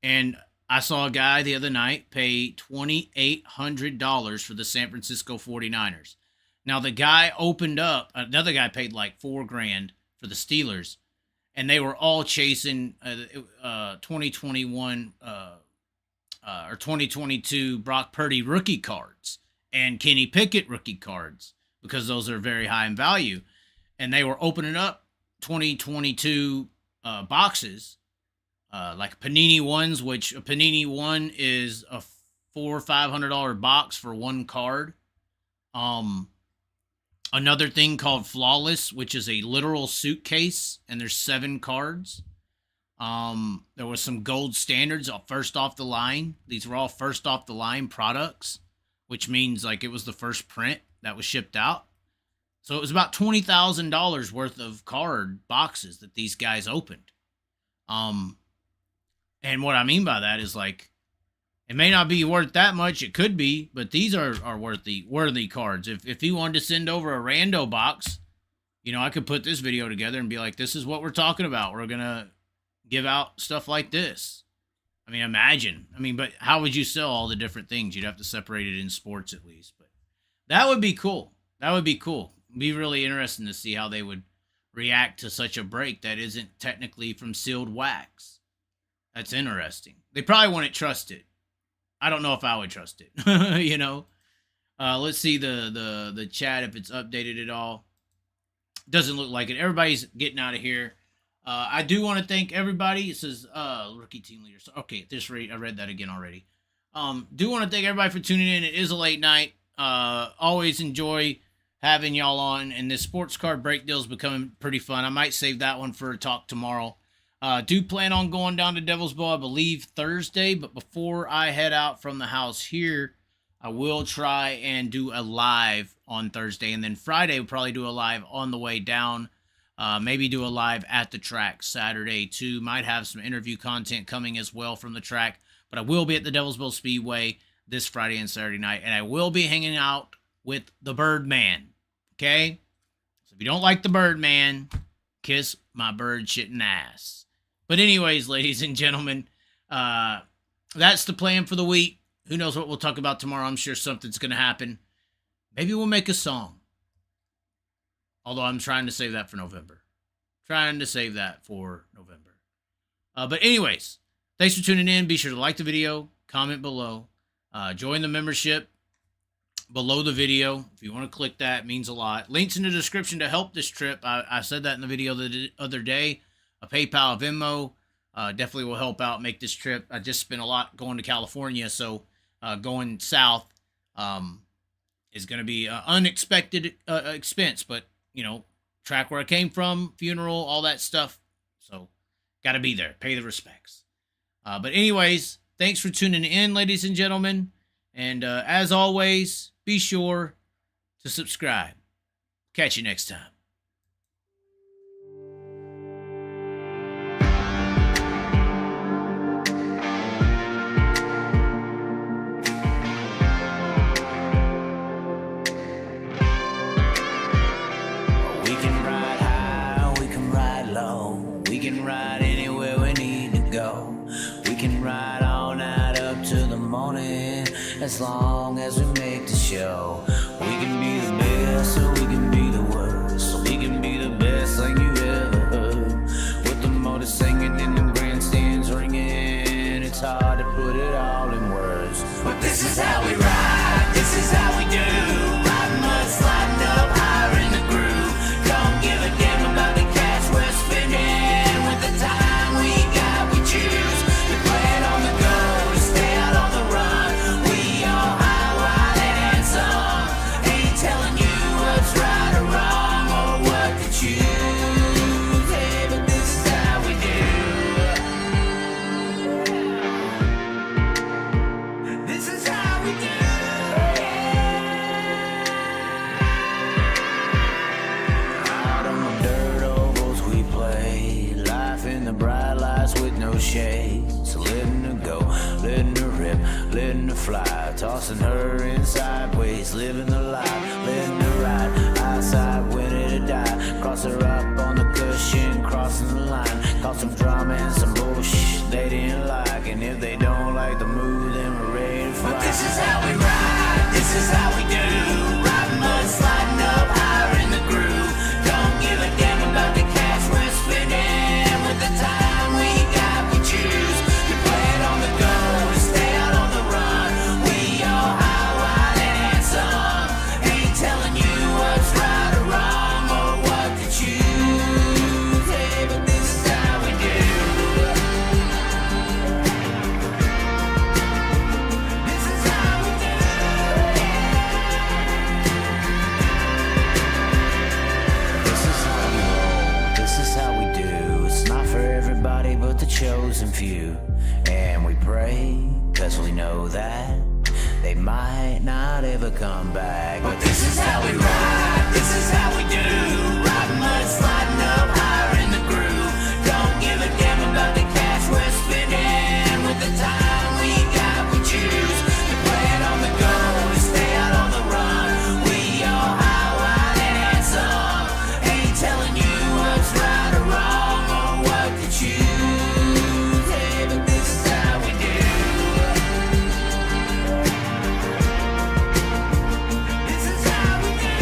And I saw a guy the other night pay $2,800 for the San Francisco 49ers. Now, the guy opened up, another guy paid like $4,000 for the Steelers, and they were all chasing 2021 or 2022 Brock Purdy rookie cards and Kenny Pickett rookie cards, because those are very high in value. And they were opening up 2022 boxes, like Panini ones, which a Panini one is a $400 or $500 box for one card. Another thing called Flawless, which is a literal suitcase, and there's 7 cards. There was some gold standards first off the line. These were all first off the line products, which means like it was the first print that was shipped out. So it was about $20,000 worth of card boxes that these guys opened. And what I mean by that is, like, it may not be worth that much. It could be, but these are worthy cards. If he wanted to send over a rando box, I could put this video together and be like, this is what we're talking about. We're going to give out stuff like this. I mean, imagine. But how would you sell all the different things? You'd have to separate it in sports at least. But that would be cool. It'd be really interesting to see how they would react to such a break that isn't technically from sealed wax. That's interesting. They probably wouldn't trust it. I don't know if I would trust it. Let's see the chat, if it's updated at all. Doesn't look like it. Everybody's getting out of here. I do want to thank everybody. It says rookie team leader. Okay, I read that again already. Do want to thank everybody for tuning in. It is a late night. Always enjoy having y'all on, and this sports card break deal is becoming pretty fun. I might save that one for a talk tomorrow. Do plan on going down to Devil's Bowl, I believe, Thursday, but before I head out from the house here, I will try and do a live on Thursday, and then Friday we'll probably do a live on the way down. Maybe do a live at the track Saturday too. Might have some interview content coming as well from the track, but I will be at the Devil's Bowl Speedway this Friday and Saturday night, and I will be hanging out with the Birdman. Okay? So if you don't like the Birdman, kiss my bird-shitting ass. But anyways, ladies and gentlemen, that's the plan for the week. Who knows what we'll talk about tomorrow? I'm sure something's going to happen. Maybe we'll make a song. Although I'm trying to save that for November. But anyways, thanks for tuning in. Be sure to like the video, comment below, join the membership below the video. If you want to click that, it means a lot. Links in the description to help this trip. I said that in the video the other day. A PayPal, a Venmo, definitely will help out make this trip. I just spent a lot going to California, so going south is going to be an unexpected expense. But, track where I came from, funeral, all that stuff. So, got to be there. Pay the respects. But anyways, thanks for tuning in, ladies and gentlemen. And as always, be sure to subscribe. Catch you next time. As long as we make the show, we can be the best or we can be the worst. We can be the best like you this is how we ride, this is how we do. Riding mud, sliding up higher in the groove. Don't give a damn about the cash we're spending. With the time we got, we choose to play it on the go, to stay out on the run. We all high, wild, and handsome. Ain't telling you what's right or wrong or what to choose. Hey, but this is how we do. This is how we do. Out on the dirt ovals we play, life in the bright lights with no shade. So letting her go, letting her rip, letting her fly, tossing her in sideways, living the life, letting her ride, outside winning to die. Cross her up on the cushion, crossing the line, cause some drama and some bullshit they didn't like. And if they don't like the move, then we're ready to fly. But this is how we ride, this is how we do. Riding mud, sliding up higher in the groove. Don't give a damn about the cash we're spending. With the time we got, we choose to play it on the go, to stay out on the run. We all high, wild, and handsome. Ain't telling you what's right or wrong or what to choose. Hey, but this is how we do. This is how we do. This is how we roll, this is how we do. It's not for everybody but the chosen few. And we pray, cause we know that they might not ever come back. But this is how we ride, this is how we do. Riding mud, sliding up higher in the groove. Don't give a damn about the cash we're spending. With the time we got, we choose to play it on the go, to stay out on the run. We all high, wild, and handsome. Ain't telling you what's right or wrong or what to choose. Hey, but this is how we do. This is how we do.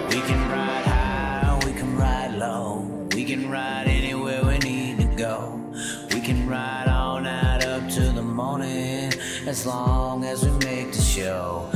We can ride high, we can ride low. We can ride anywhere we need to go. We can ride all night up to the morning, as long as we make the show.